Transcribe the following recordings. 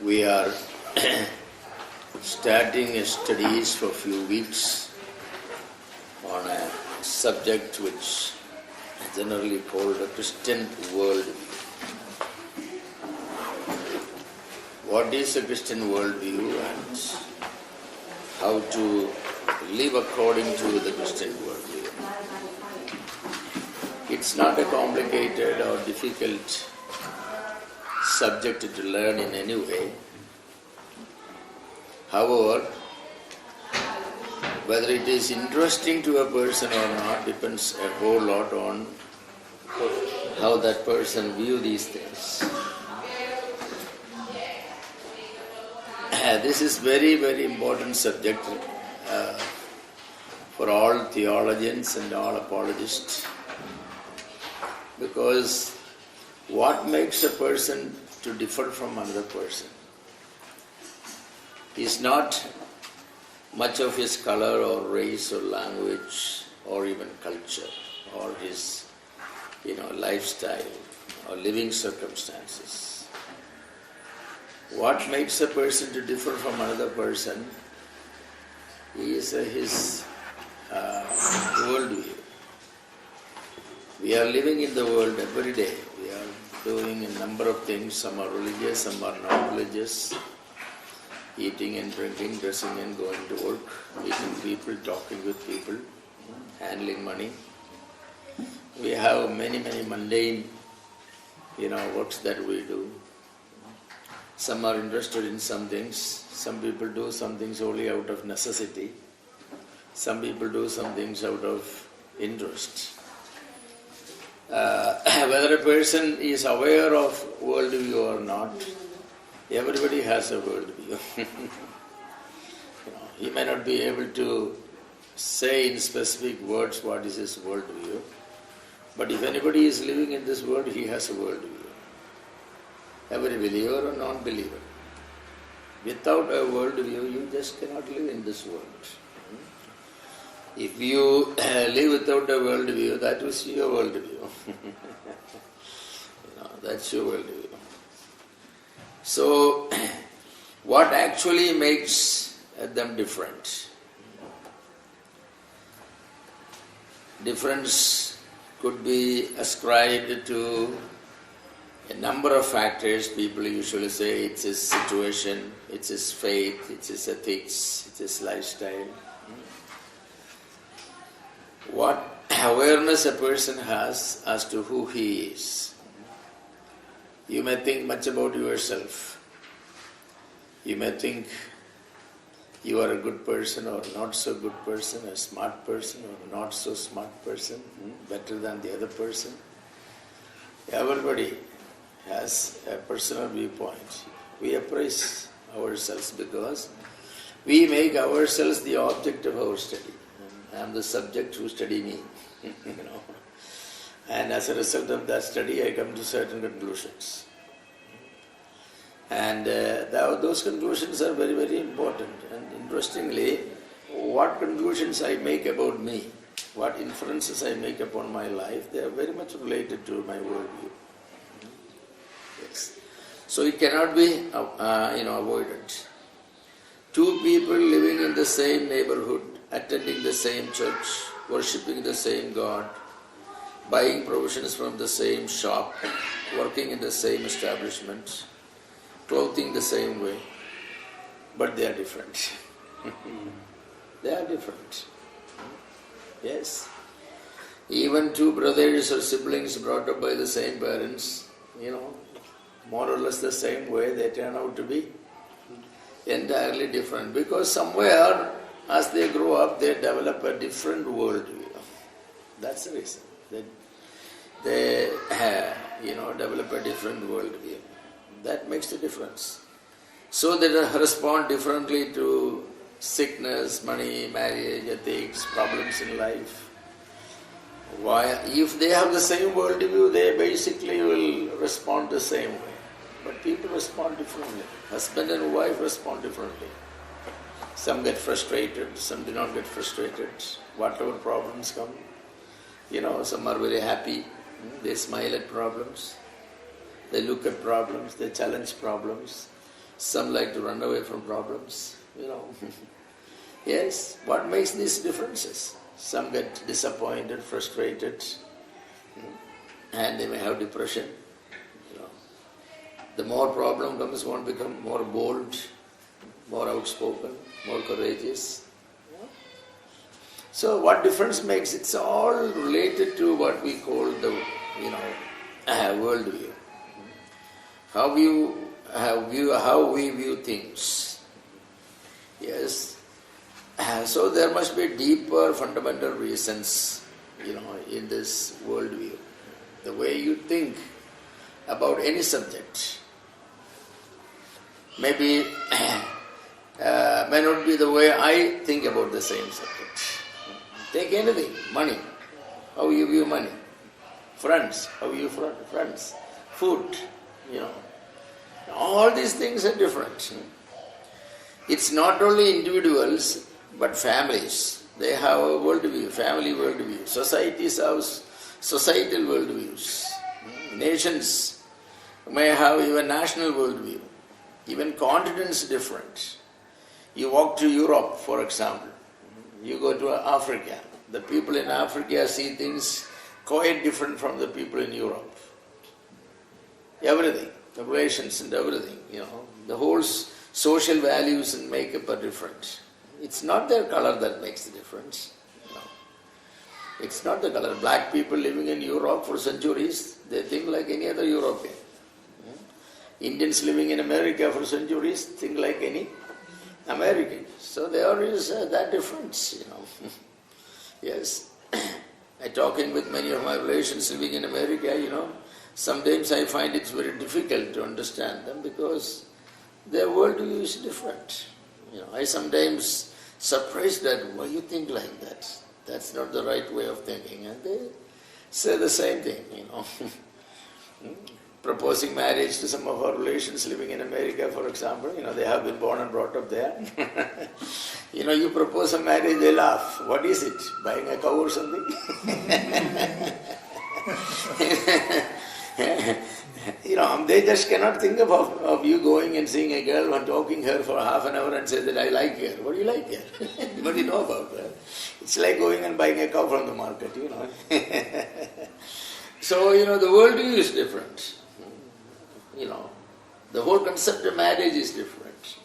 We are starting studies for a few weeks on a subject which is generally called a Christian worldview. What is a Christian worldview and how to live according to the Christian worldview? It's not a complicated or difficult subject to learn in any way. However, whether it is interesting to a person or not depends a whole lot on how that person views these things. This is very, very important subject for all theologians and all apologists, because what makes a person to differ from another person is not much of his color or race or language or even culture or his lifestyle or living circumstances. What makes a person to differ from another person is his worldview. We are living in the world every day. We are doing a number of things. Some are religious, some are non-religious. Eating and drinking, dressing and going to work, meeting people, talking with people, handling money. We have many, many mundane, works that we do. Some are interested in some things. Some people do some things only out of necessity. Some people do some things out of interest. Whether a person is aware of worldview or not, everybody has a worldview. He may not be able to say in specific words what is his worldview, but if anybody is living in this world, he has a worldview. Every believer or non-believer. Without a worldview, you just cannot live in this world. If you live without a worldview, that is your worldview. That's your worldview. So, what actually makes them different? Difference could be ascribed to a number of factors. People usually say it's his situation, it's his faith, it's his ethics, it's his lifestyle. What awareness a person has as to who he is. You may think much about yourself. You may think you are a good person or not so good person, a smart person or not so smart person, better than the other person. Everybody has a personal viewpoint. We appraise ourselves because we make ourselves the object of our study. I am the subject who study me. And as a result of that study, I come to certain conclusions. And those conclusions are very, very important. And interestingly, what conclusions I make about me, what inferences I make upon my life, they are very much related to my worldview. Yes. So it cannot be avoided. Two people living in the same neighborhood, attending the same church, worshipping the same God, buying provisions from the same shop, working in the same establishment, clothing the same way, but they are different. They are different. Yes. Even two brothers or siblings brought up by the same parents, more or less the same way, they turn out to be entirely different, because somewhere as they grow up, they develop a different worldview. That's the reason. They develop a different worldview. That makes the difference. So they respond differently to sickness, money, marriage, ethics, problems in life. Why? If they have the same worldview, they basically will respond the same way. But people respond differently. Husband and wife respond differently. Some get frustrated, some do not get frustrated. Whatever problems come, some are very happy. They smile at problems. They look at problems, they challenge problems. Some like to run away from problems, Yes, what makes these differences? Some get disappointed, frustrated, and they may have depression. The more problem comes, one becomes more bold, more outspoken, more courageous. So what difference makes? It's all related to what we call the, worldview. How we view things. Yes. So there must be deeper fundamental reasons, in this worldview. The way you think about any subject maybe may not be the way I think about the same subject. Take anything, money, how you view money. Friends, how you view friends. Food, All these things are different. It's not only individuals, but families. They have a worldview, family worldview. Societies have societal worldviews. Nations may have even national worldview. Even continents different. You walk to Europe, for example. You go to Africa. The people in Africa see things quite different from the people in Europe. Everything, the relations and everything, the whole social values and makeup are different. It's not their color that makes the difference. It's not the color. Black people living in Europe for centuries, they think like any other European. Indians living in America for centuries think like any American. So there is that difference, Yes. I talking with many of my relations living in America, sometimes I find it's very difficult to understand them because their worldview is different. I sometimes surprised that why you think like that. That's not the right way of thinking. And they say the same thing, Proposing marriage to some of our relations living in America, for example, they have been born and brought up there. You propose a marriage, they laugh. What is it? Buying a cow or something? They just cannot think of you going and seeing a girl and talking her for half an hour and say that I like her. What do you like her? What do you know about her? It's like going and buying a cow from the market, So, the worldview is different. The whole concept of marriage is different.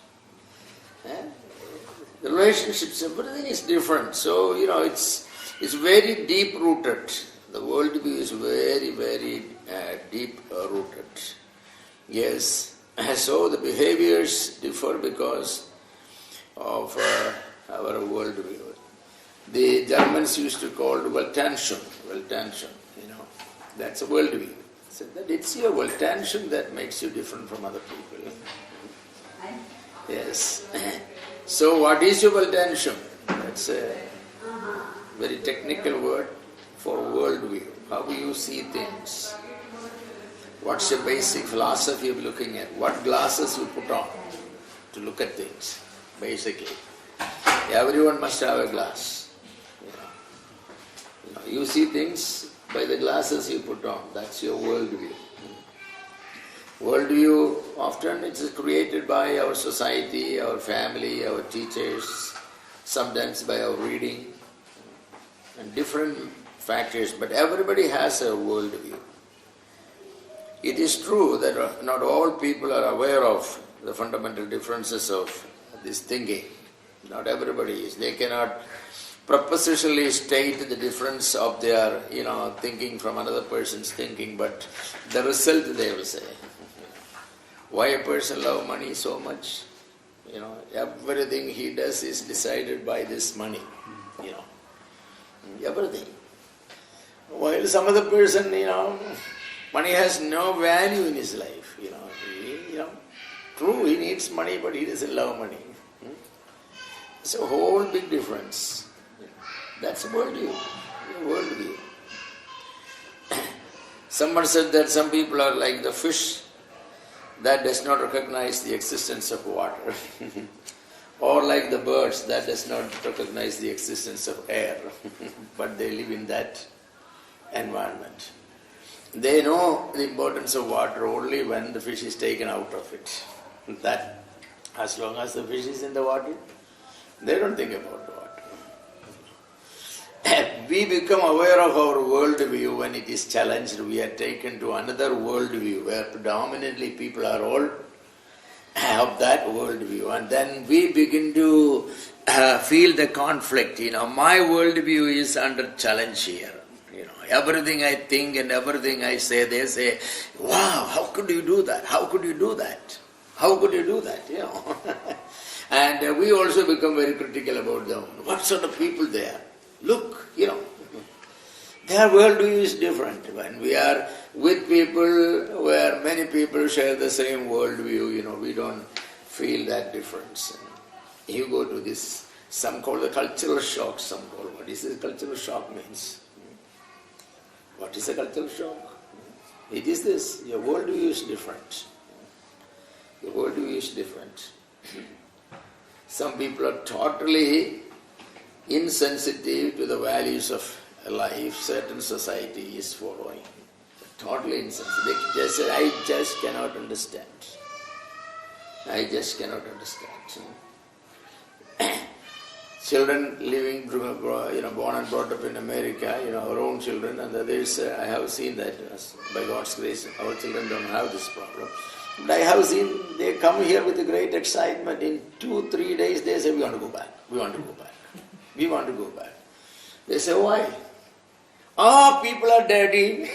The relationships, everything is different. So, it's very deep-rooted. The worldview is very, very deep-rooted. Yes. So, the behaviors differ because of our worldview. The Germans used to call Weltanschauung. That's a worldview. So that it's your Weltanschauung that makes you different from other people. Yes. So what is your Weltanschauung? That's a very technical word for worldview. How you see things. What's your basic philosophy of looking at? What glasses you put on to look at things, basically. Everyone must have a glass. You see things by the glasses you put on. That's your worldview. Worldview, often it's created by our society, our family, our teachers, sometimes by our reading, and different factors, but everybody has a worldview. It is true that not all people are aware of the fundamental differences of this thinking. Not everybody is. They cannot propositionally state the difference of their, thinking from another person's thinking, but the result they will say. Why a person loves money so much? Everything he does is decided by this money. Everything. While some other person, money has no value in his life. True, he needs money, but he doesn't love money. It's a whole big difference. That's worldview. Someone said that some people are like the fish that does not recognize the existence of water, or like the birds that does not recognize the existence of air, but they live in that environment. They know the importance of water only when the fish is taken out of it. That As long as the fish is in the water, they don't think about the water. We become aware of our worldview when it is challenged. We are taken to another worldview where predominantly people are all of that worldview, and then we begin to feel the conflict. My worldview is under challenge here. Everything I think and everything I say, they say, wow, how could you do that? How could you do that? How could you do that? And we also become very critical about them. What sort of people they are? Look, their worldview is different. When we are with people where many people share the same worldview, we don't feel that difference. You go to this, some call the cultural shock, some call, what is this cultural shock means? What is a cultural shock? It is this, your worldview is different. Your worldview is different. Some people are totally insensitive to the values of life certain society is following. Totally insensitive. They just say, I just cannot understand. I just cannot understand. Children living, born and brought up in America, our own children, and others, I have seen that by God's grace, our children don't have this problem. But I have seen they come here with a great excitement. In 2-3 days, they say, we want to go back. We want to go back. We want to go back. They say, why? People are dirty.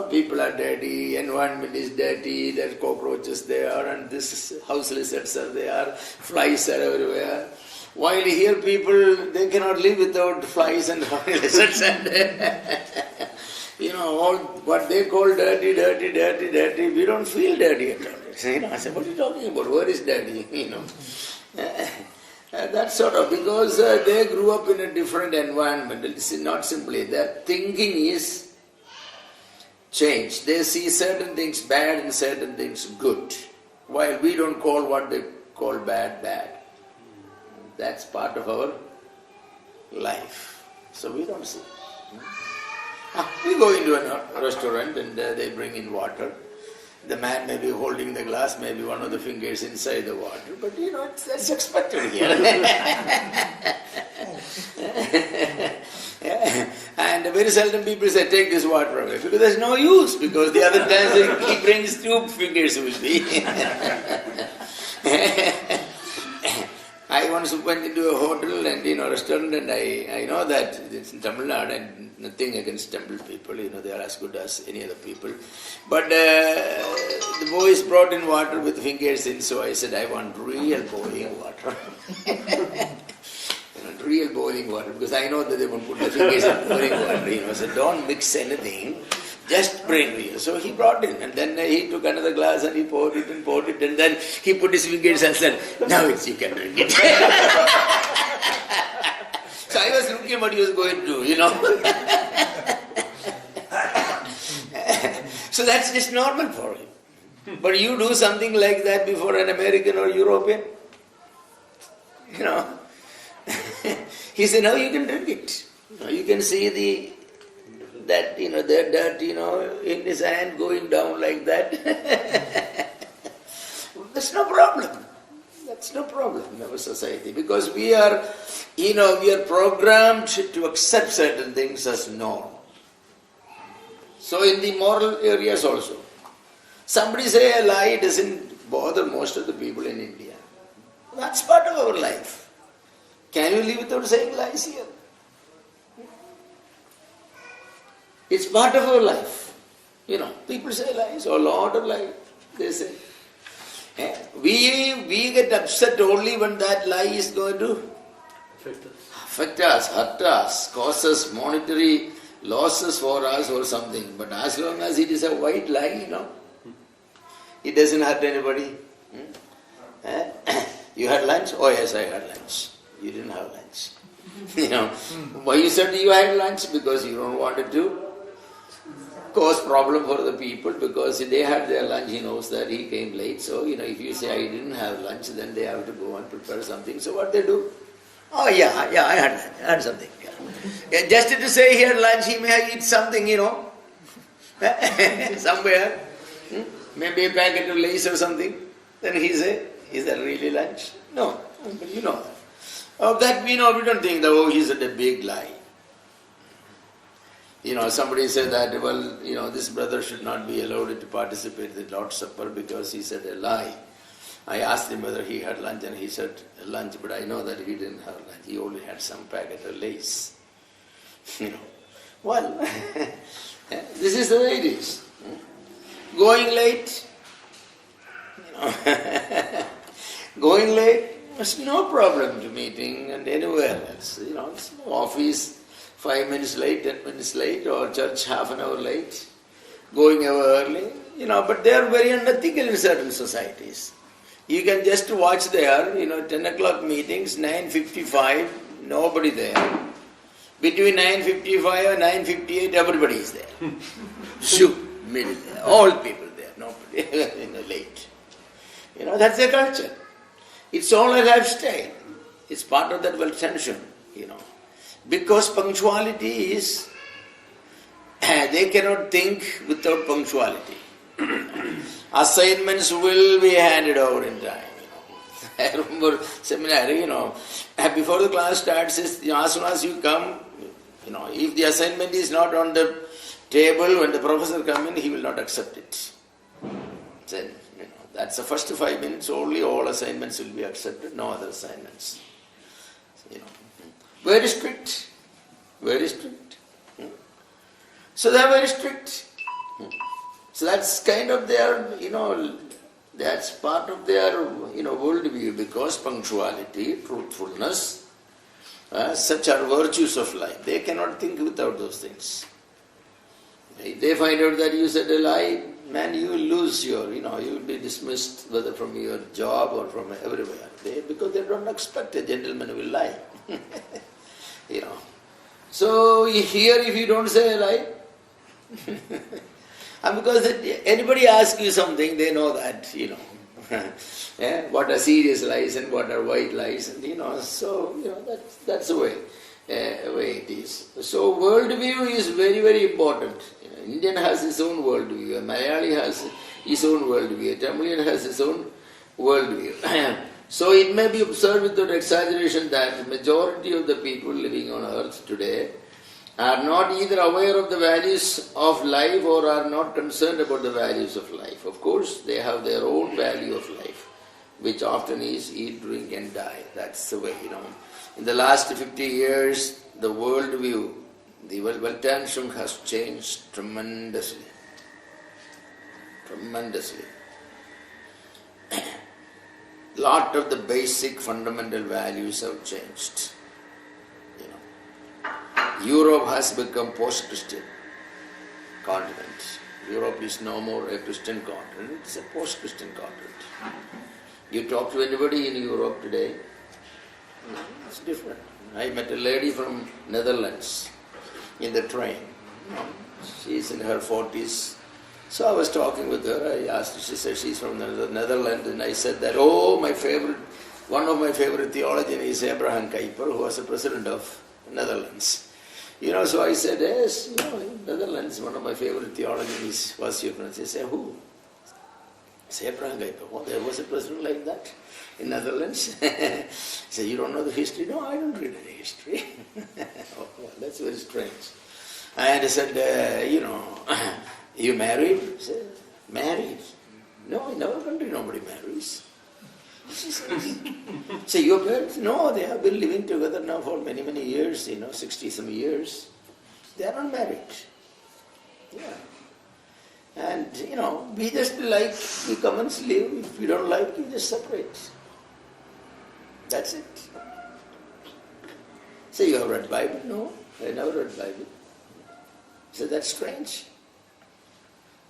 People are dirty, environment is dirty, there are cockroaches there, and this house lizards are there, flies are everywhere. While here people, they cannot live without flies and lizards and all what they call dirty, we don't feel dirty at all. I say, what are you talking about? Where is dirty? That sort of, because they grew up in a different environment. It's not simply, their thinking is changed. They see certain things bad and certain things good, while we don't call what they call bad. That's part of our life. So we don't see. We go into a restaurant and they bring in water. The man may be holding the glass, maybe one of the fingers inside the water, but that's expected here. And very seldom people say, take this water away, because there's no use, because the other times he brings 2 fingers with me. I once went into a hotel and restaurant, and I know that it's in Tamil Nadu, and nothing against Tamil people, they are as good as any other people. But the boys brought in water with fingers in, so I said, I want real boiling water. Real boiling water, because I know that they won't put the fingers in boiling water. So don't mix anything, just bring real. So he brought in, and then he took another glass and he poured it, and then he put his fingers and said, now you can drink it. So I was looking what he was going to do, So that's just normal for him. But you do something like that before an American or European, he said, now you can drink it. You can see the dirt, in his hand going down like that. That's no problem. That's no problem in our society, because we are programmed to accept certain things as norm. So in the moral areas also, somebody say a lie doesn't bother most of the people in India. That's part of our life. Can you live without saying lies here? It's part of our life. People say lies, or a lot of lies, they say. We get upset only when that lie is going to affect us, hurt us, cause us monetary losses for us or something. But as long as it is a white lie, it doesn't hurt anybody. You had lunch? Oh yes, I had lunch. You didn't have lunch. Why you said you had lunch? Because you don't want it to cause problem for the people, because they had their lunch, he knows that he came late. So, if you say I didn't have lunch, then they have to go and prepare something. So what they do? Oh yeah, I had lunch. I had something. Yeah, just to say he had lunch, he may have eaten something, somewhere. Maybe a packet of lace or something. Then he said, is that really lunch? No, but you know that. Of that we know, we don't think that, oh, he said a big lie. Somebody said that, well, this brother should not be allowed to participate in the Lord's Supper because he said a lie. I asked him whether he had lunch, and he said lunch, but I know that he didn't have lunch. He only had some packet of Lays. Well, this is the way it is. Going late, going late was no problem to meeting and anywhere else. Office 5 minutes late, 10 minutes late, or church half an hour late, going ever early. But they are very unethical in certain societies. You can just watch there, 10 o'clock meetings, 9:55, nobody there. Between 9:55 and 9:58, everybody is there. Shoot, middle there, all people there, nobody late. That's their culture. It's all a lifestyle. It's part of that well-tension, Because punctuality is, they cannot think without punctuality. Assignments will be handed over in time. I remember seminary, before the class starts, as soon as you come, if the assignment is not on the table, when the professor comes in, he will not accept it. Then, that's the first 5 minutes only, all assignments will be accepted, no other assignments. Very strict, very strict. So they are very strict. So that's kind of their, that's part of their, worldview, because punctuality, truthfulness, such are virtues of life. They cannot think without those things. If they find out that you said a lie, man, you will lose your, you will be dismissed, whether from your job or from everywhere. Because they don't expect a gentleman will lie. So here, if you don't say a lie, and because anybody asks you something, they know that, what are serious lies and what are white lies, and so that's the way it is. So worldview is very, very important. Indian has his own worldview, a Malayali has his own worldview, a Tamilian has his own worldview. So it may be observed without exaggeration that the majority of the people living on earth today are not either aware of the values of life or are not concerned about the values of life. Of course, they have their own value of life, which often is eat, drink and die. That's the way, In the last 50 years, the worldview, the well-tension has changed tremendously. Tremendously. Lot of the basic fundamental values have changed. Europe has become post-Christian continent. Europe is no more a Christian continent, it's a post-Christian continent. You talk to anybody in Europe today, it's different. I met a lady from Netherlands in the train. She's in her 40s. So I was talking with her, I asked her, she said she's from the Netherlands, and I said that, one of my favorite theologians is Abraham Kuyper, who was the president of Netherlands. So I said, yes, in Netherlands, one of my favorite theologians was your friend. She said, who? I said, Abraham Kuyper. Well, there was a president like that in Netherlands. He said, you don't know the history? No, I don't read any history. Oh, well, that's very strange. And I said, you married? He said, married? No, in our country nobody marries. She said, so your parents? No, they have been living together now for many, many years, 60-some years. They are not married. Yeah. And, we just we come and live. If we don't like, we just separate. That's it. So you have read Bible? No, I never read Bible. So that's strange.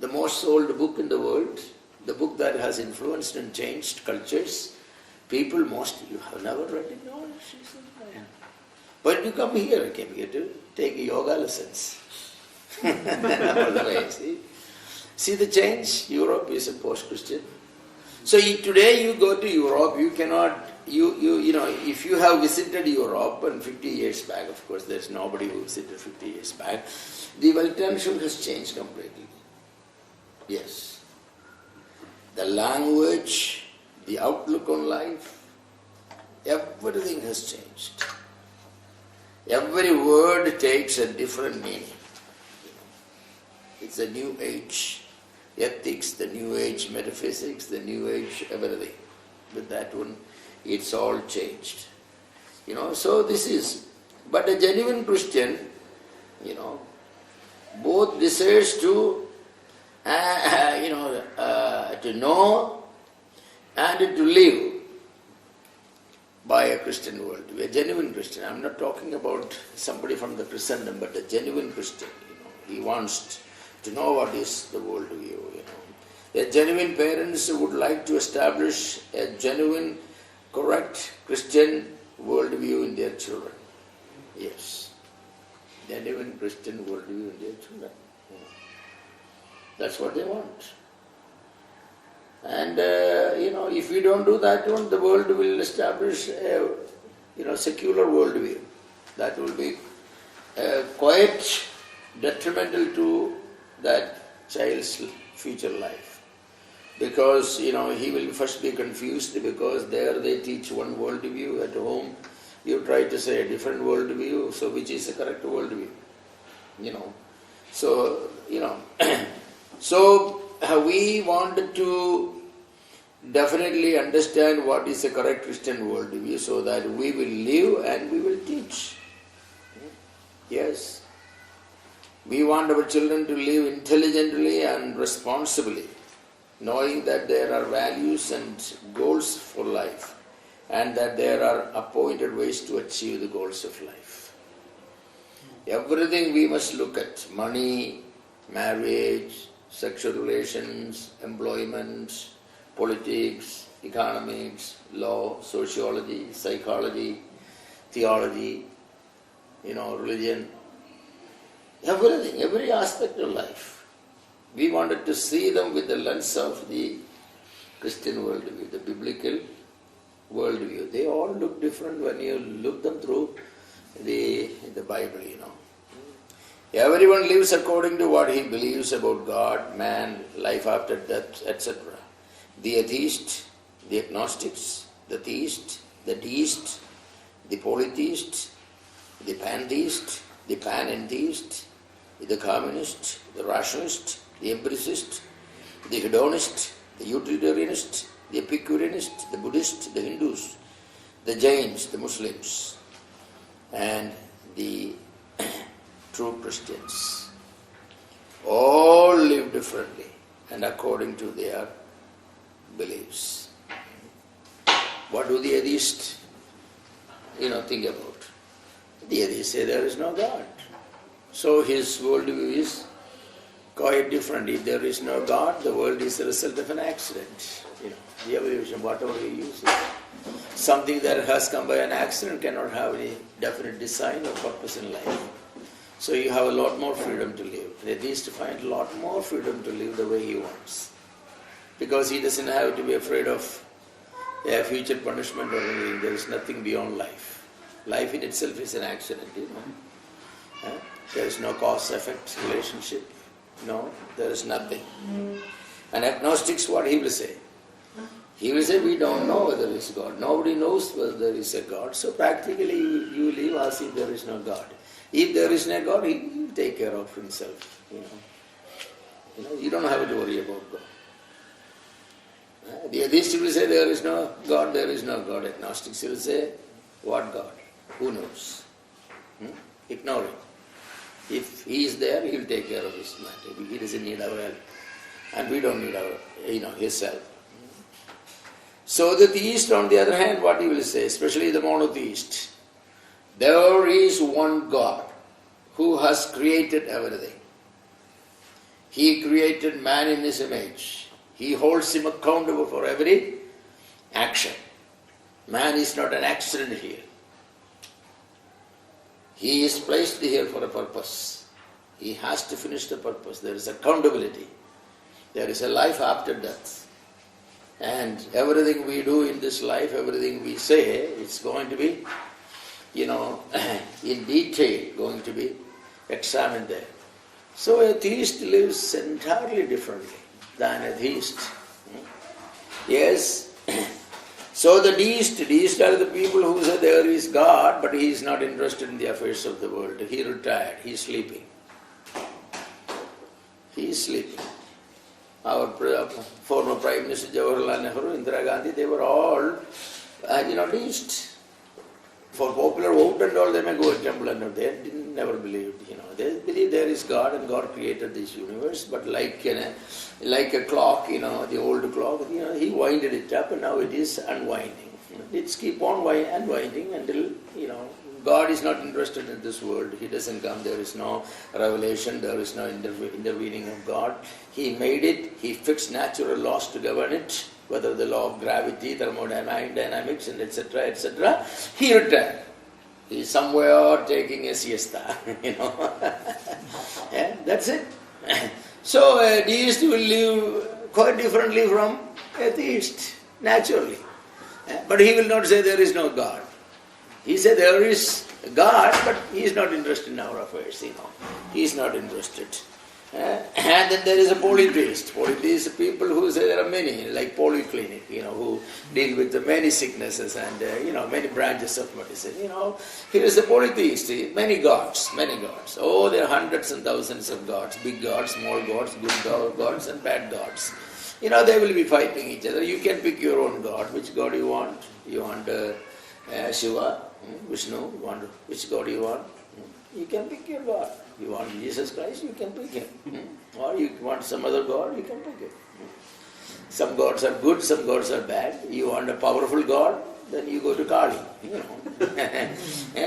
The most sold book in the world, the book that has influenced and changed cultures, people you have never read it? No, she said, no. But you come here, I came here to take yoga lessons. All the way, see the change? Europe is a post-Christian. So today you go to Europe, you cannot, if you have visited Europe, and 50 years back, of course, there's nobody who visited 50 years back, the well-tension has changed completely. Yes. The language, the outlook on life, everything has changed. Every word takes a different meaning. It's a new age ethics, the new age metaphysics, the new age everything. With that one, it's all changed. So this is, but a genuine Christian, both desires to, to know and to live by a Christian worldview, a genuine Christian. I'm not talking about somebody from the Christendom, but a genuine Christian. He wants to know what is the worldview. A genuine parents would like to establish a genuine, correct Christian worldview in their children. Yes, genuine Christian worldview in their children. That's what they want. And if we don't do that one, the world will establish a secular worldview. That will be quite detrimental to that child's future life. Because he will first be confused, because there they teach one worldview. At home you try to say a different worldview, so which is the correct worldview? So so we wanted to definitely understand what is the correct Christian worldview, so that we will live and we will teach. Yes. We want our children to live intelligently and responsibly, knowing that there are values and goals for life, and that there are appointed ways to achieve the goals of life. Everything we must look at: money, marriage, sexual relations, employment, politics, economics, law, sociology, psychology, theology, religion, everything, every aspect of life. We wanted to see them with the lens of the Christian worldview, the biblical worldview. They all look different when you look them through the Bible, Everyone lives according to what he believes about God, man, life after death, etc. The atheist, the agnostics, the theist, the deist, the polytheist, the pantheist, the panentheist, the communist, the rationalist, the empiricist, the hedonist, the utilitarianist, the Epicureanist, the Buddhist, the Hindus, the Jains, the Muslims, and the true Christians. All live differently and according to their beliefs. What do the atheists, think about? The atheists say there is no God. So his worldview is quite different. If there is no God, the world is the result of an accident. The evolution, whatever you use. Something that has come by an accident cannot have any definite design or purpose in life. So you have a lot more freedom to live. The atheist finds a lot more freedom to live the way he wants. Because he doesn't have to be afraid of a future punishment or anything. There is nothing beyond life. Life in itself is an accident, There is no cause-effect relationship. No, there is nothing. And agnostics, what he will say? He will say, we don't know whether there is God. Nobody knows whether there is a God. So practically you live as if there is no God. If there is no God, he will take care of himself. You don't have to worry about God. The atheist will say, there is no God, there is no God. Agnostics will say, what God? Who knows? Ignore it. If he is there, he will take care of his matter. He doesn't need our help. And we don't need his help. So the theist, on the other hand, what he will say, especially the monotheist, there is one God who has created everything. He created man in his image. He holds him accountable for every action. Man is not an accident here. He is placed here for a purpose. He has to finish the purpose. There is accountability. There is a life after death. And everything we do in this life, everything we say, it's going to be, in detail, going to be examined there. So a theist lives entirely differently than a theist. Yes, So the deists are the people who say there is God, but he is not interested in the affairs of the world. He retired, he is sleeping. He is sleeping. Our former Prime Minister Jawaharlal Nehru, Indira Gandhi, they were all, deists. For popular vote and all, they may go to temple and all. They never believed, They believe there is God and God created this universe, but like a clock, the old clock, he winded it up and now it is unwinding. It's keep on unwinding until, God is not interested in this world. He doesn't come. There is no revelation. There is no intervening of God. He made it. He fixed natural laws to govern it, whether the law of gravity, thermodynamics, and etc., etc. He retired. He is somewhere taking a siesta, Yeah, that's it. So a deist will live quite differently from a theist, naturally. But he will not say there is no God. He said there is God, but he is not interested in our affairs, He is not interested. And then there is a polytheist. Polytheists are people who say there are many, like polyclinic, who deal with many sicknesses and, many branches of medicine. Here is a polytheist, many gods. Oh, there are hundreds and thousands of gods, big gods, small gods, good gods and bad gods. They will be fighting each other. You can pick your own God. Which God you want? You want Shiva, Vishnu, which God you want? You can pick your God. You want Jesus Christ, you can pick him. Or you want some other God, you can pick him. Some gods are good, some gods are bad. You want a powerful God, then you go to Kali.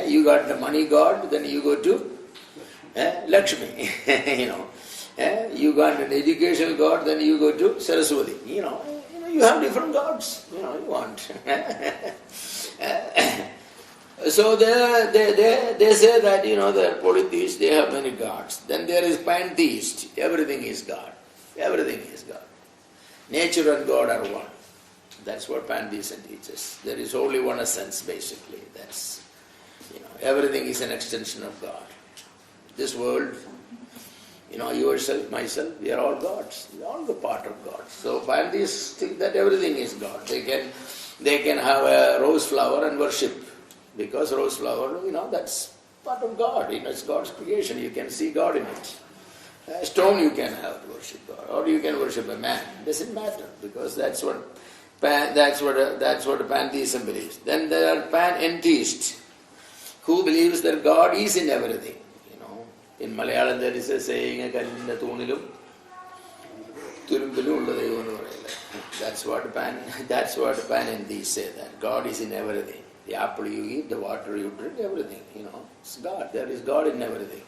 You got the money God, then you go to Lakshmi. You got an educational God, then you go to Saraswati. You have different gods. You want. So they say that, the polytheists, they have many gods. Then there is pantheist. Everything is God. Everything is God. Nature and God are one. That's what pantheism teaches. There is only one essence, basically. That's, everything is an extension of God. This world, yourself, myself, we are all gods. We are all the part of God. So pantheists think that everything is God. They can have a rose flower and worship. Because rose flower, that's part of God. It's God's creation. You can see God in it. A stone you can have to worship God, or you can worship a man. It doesn't matter, because that's what pantheism believes. Then there are panentheists, who believes that God is in everything. In Malayalam there is a saying, that's what panentheists say, that God is in everything. The apple you eat, the water you drink, everything, it's God. There is God in everything,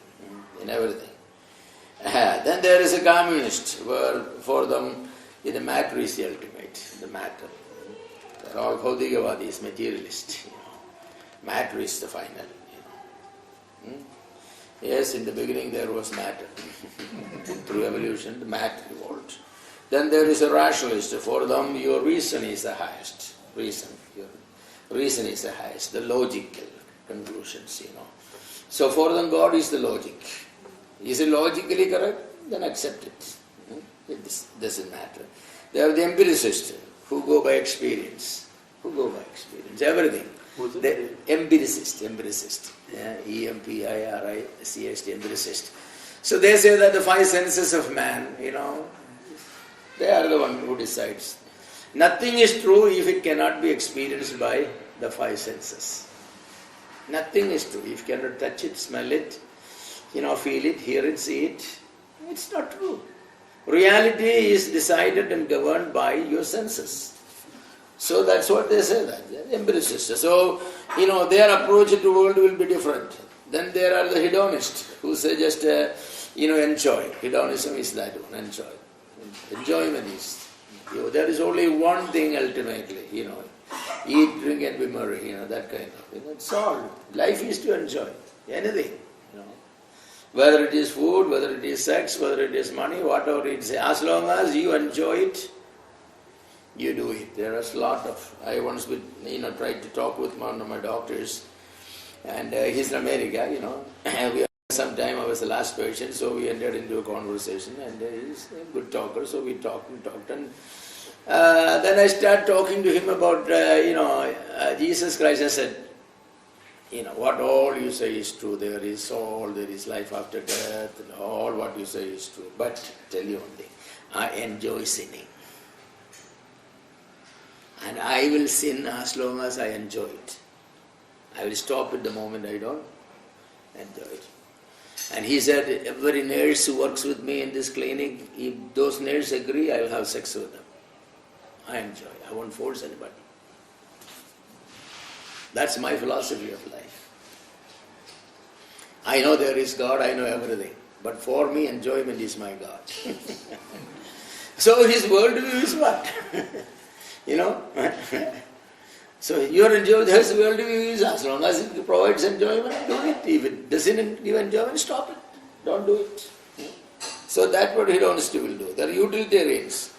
Then there is a communist, where for them, the matter is the ultimate, the matter. They're all Bhaudigavadis, materialists, Matter is the final, Yes, in the beginning there was matter. Through evolution, the matter evolved. Then there is a rationalist. For them, your reason is the highest. Reason is the highest, the logical conclusions, So for them, God is the logic. Is it logically correct? Then accept it. It doesn't matter. They have the empiricists who go by experience. Everything. Who's it? The empiricist. EMPIRICIST, empiricist. So they say that the five senses of man, they are the one who decides. Nothing is true if it cannot be experienced by the five senses. Nothing is true. If you cannot touch it, smell it, feel it, hear it, see it, it's not true. Reality is decided and governed by your senses. So that's what they say, that they're empiricists. So, their approach to the world will be different. Then there are the hedonists who say just, enjoy. Hedonism is that one, enjoy. Enjoyment is. There is only one thing ultimately, eat, drink and be merry, that kind of thing. It's all. Life is to enjoy anything, Whether it is food, whether it is sex, whether it is money, whatever it is. As long as you enjoy it, you do it. There is a lot of, I once tried to talk with one of my doctors, and he's in America, sometime I was the last patient, so we entered into a conversation, and he's a good talker, so we talked, and Then I start talking to him about, Jesus Christ. I said, what all you say is true. There is life after death, and all what you say is true. But tell you one thing, I enjoy sinning. And I will sin as long as I enjoy it. I will stop it the moment I don't enjoy it. And he said, every nurse who works with me in this clinic, if those nurses agree, I will have sex with them. I enjoy. I won't force anybody. That's my philosophy of life. I know there is God, I know everything. But for me, enjoyment is my God. So his worldview is what? So your enjoyment, his worldview is as long as it provides enjoyment, do it. If it doesn't give enjoyment, stop it. Don't do it. So that's what hedonists will do. They're utilitarians.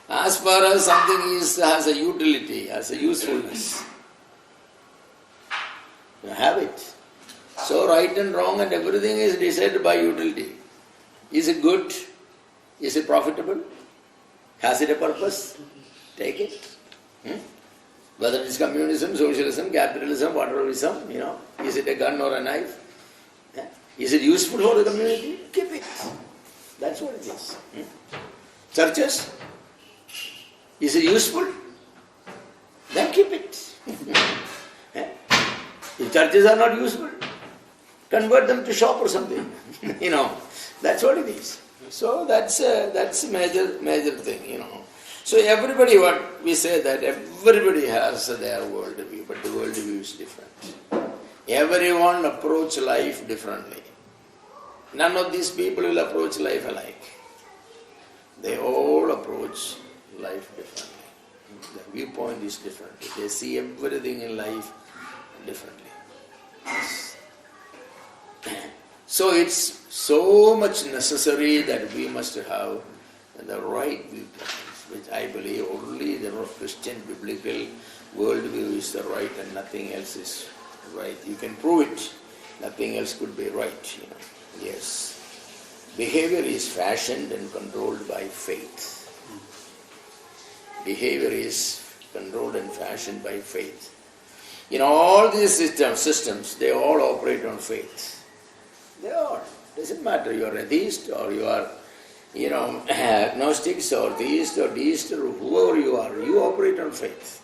As far as something has a utility, has a usefulness, you have it. So right and wrong and everything is decided by utility. Is it good? Is it profitable? Has it a purpose? Take it. Whether it is communism, socialism, capitalism, whateverism, is it a gun or a knife? Is it useful for the community? Keep it. That's what it is. Churches? Is it useful? Then keep it. If churches are not useful, convert them to shop or something. That's what it is. So that's a major thing, So everybody, what we say that everybody has their worldview, but the worldview is different. Everyone approach life differently. None of these people will approach life alike. They all approach life differently. The viewpoint is different. They see everything in life differently. Yes. So it's so much necessary that we must have the right viewpoint, which I believe only the Christian biblical worldview is the right and nothing else is right. You can prove it. Nothing else could be right. Yes. Behavior is fashioned and controlled by faith. Behavior is controlled and fashioned by faith. All these systems, they all operate on faith. They all. Doesn't matter you are atheist or you are, agnostics or theist or deist or whoever you are, you operate on faith.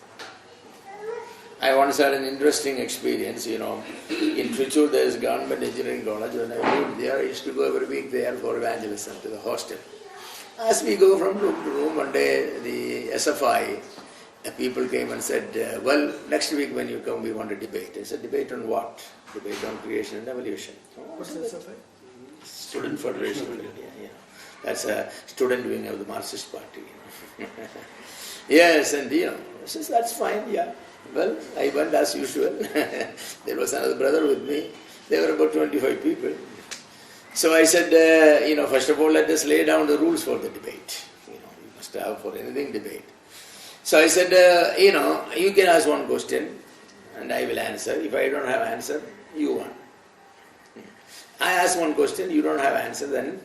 I once had an interesting experience, in Trichy there is government engineering college. When I lived there, I used to go every week there for evangelism to the hostel. As we go from room to room, one day the SFI people came and said, well, next week when you come we want to debate. I said, debate on what? Debate on creation and evolution. What's SFI? Student Federation of India, That's a student wing of the Marxist Party. Yes, and says that's fine, Well, I went as usual. There was another brother with me. There were about 25 people. So I said, first of all, let us lay down the rules for the debate. You must have for anything debate. So I said, you can ask one question and I will answer. If I don't have answer, you won. I ask one question, you don't have answer, then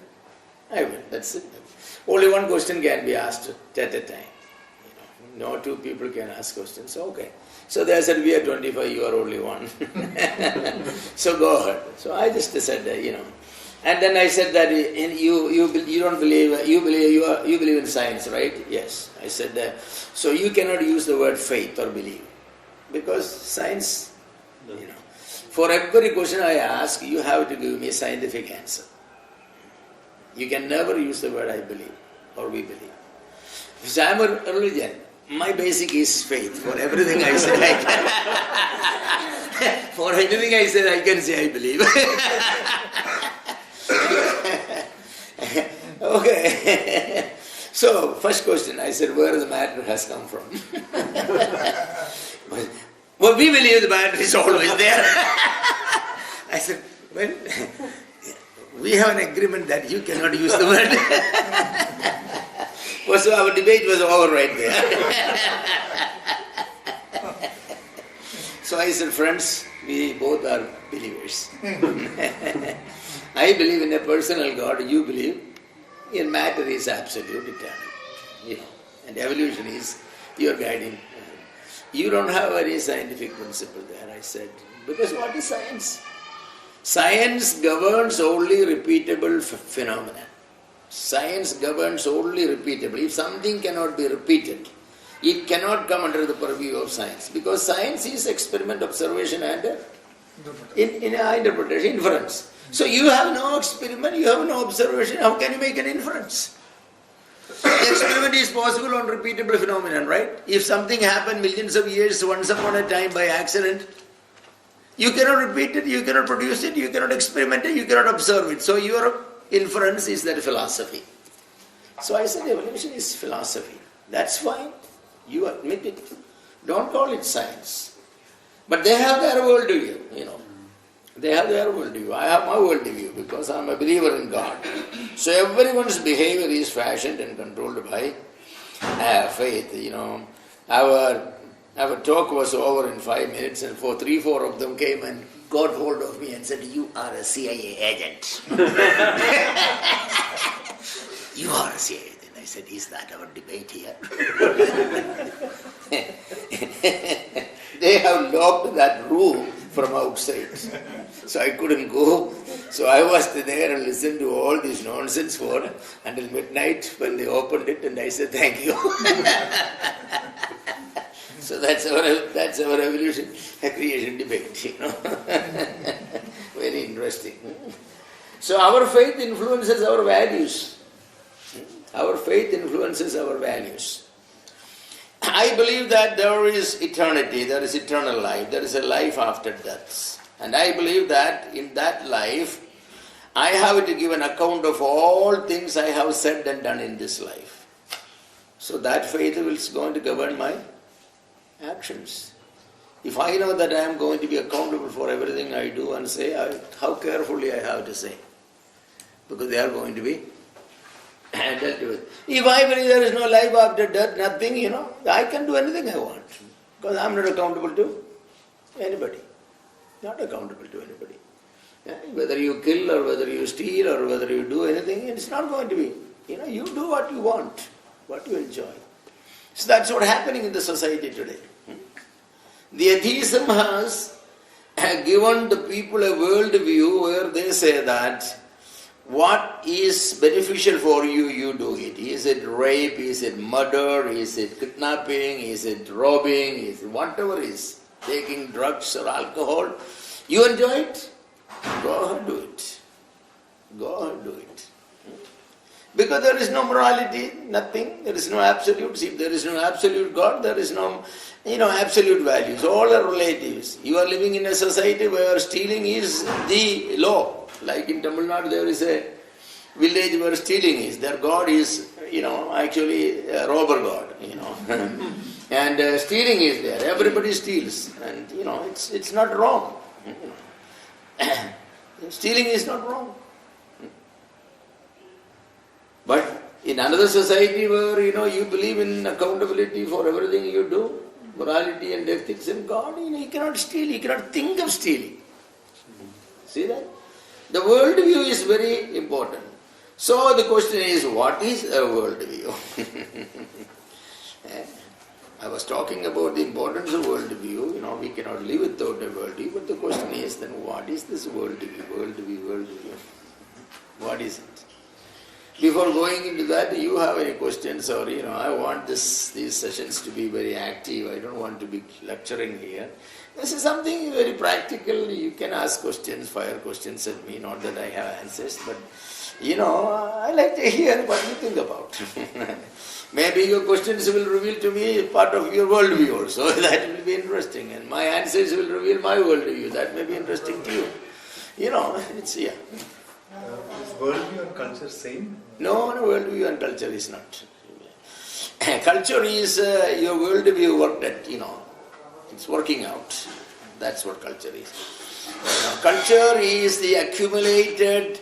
I win. That's it. Only one question can be asked at a time. No two people can ask questions. So, okay. So they said, we are 25, you are only one. So go ahead. So I just said, And then I said that you don't believe, you believe in science, right? Yes. I said that. So you cannot use the word faith or believe. Because science, for every question I ask, you have to give me a scientific answer. You can never use the word I believe or we believe. If I am a religion, my basic is faith. For everything I say, I can. For anything I say, I can say I believe. Okay. So, first question, I said, where the matter has come from? Well, we believe the matter is always there. I said, well, we have an agreement that you cannot use the word. Well, so our debate was over right there. So I said, friends, we both are believers. I believe in a personal God, you believe in matter is absolute eternal. And evolution is your guiding. You don't have any scientific principle there, I said. Because what is science? Science governs only repeatable phenomena. Science governs only repeatable. If something cannot be repeated, it cannot come under the purview of science. Because science is experiment, observation and interpretation, inference. So you have no experiment, you have no observation, how can you make an inference? The experiment is possible on repeatable phenomenon, right? If something happened millions of years once upon a time by accident, you cannot repeat it, you cannot produce it, you cannot experiment it, you cannot observe it. So your inference is that philosophy. So I said evolution is philosophy. That's fine. You admit it. Don't call it science. But they have their worldview, They have their worldview. I have my worldview because I am a believer in God. So everyone's behavior is fashioned and controlled by faith. Our talk was over in 5 minutes, and 4 of them came and got hold of me and said, "You are a CIA agent." You are a CIA agent. I said, "Is that our debate here?" They have locked that room from outside. So I couldn't go. So I was there and listened to all this nonsense until midnight when they opened it, and I said, "Thank you." So that's our evolution creation debate, Very interesting. So our faith influences our values. Our faith influences our values. I believe that there is eternity, there is eternal life, there is a life after death. And I believe that in that life, I have to give an account of all things I have said and done in this life. So that faith is going to govern my actions. If I know that I am going to be accountable for everything I do and say, how carefully I have to say. Because they are going to be dealt with. If I believe there is no life after death, nothing, I can do anything I want. Because I am not accountable to anybody. Not accountable to anybody. Whether you kill or whether you steal or whether you do anything, it's not going to be. You do what you want, what you enjoy. So that's what's happening in the society today. The atheism has given the people a worldview where they say that what is beneficial for you, you do it. Is it rape? Is it murder? Is it kidnapping? Is it robbing? Is it whatever it is, taking drugs or alcohol? You enjoy it? Go ahead, do it. Go ahead, do it. Because there is no morality, nothing. There is no absolutes. If there is no absolute God, there is no, absolute values. All are relatives. You are living in a society where stealing is the law. Like in Tamil Nadu, there is a village where stealing is. Their God is, actually a robber God, And stealing is there. Everybody steals. And, it's not wrong. Stealing is not wrong. But in another society where, you believe in accountability for everything you do, morality and ethics in God, you cannot steal, you cannot think of stealing. See that? The worldview is very important. So the question is, what is a worldview? I was talking about the importance of worldview. We cannot live without a worldview. But the question is, then what is this worldview? Worldview. What is it? Before going into that, you have any questions or, I want these sessions to be very active. I don't want to be lecturing here. This is something very practical. You can ask questions, fire questions at me. Not that I have answers, but, I like to hear what you think about. Maybe your questions will reveal to me part of your worldview also. That will be interesting. And my answers will reveal my worldview. That may be interesting to you. It's. Is worldview and culture same? No, worldview and culture is not. Culture is your worldview worked at, it's working out. That's what culture is. Culture is the accumulated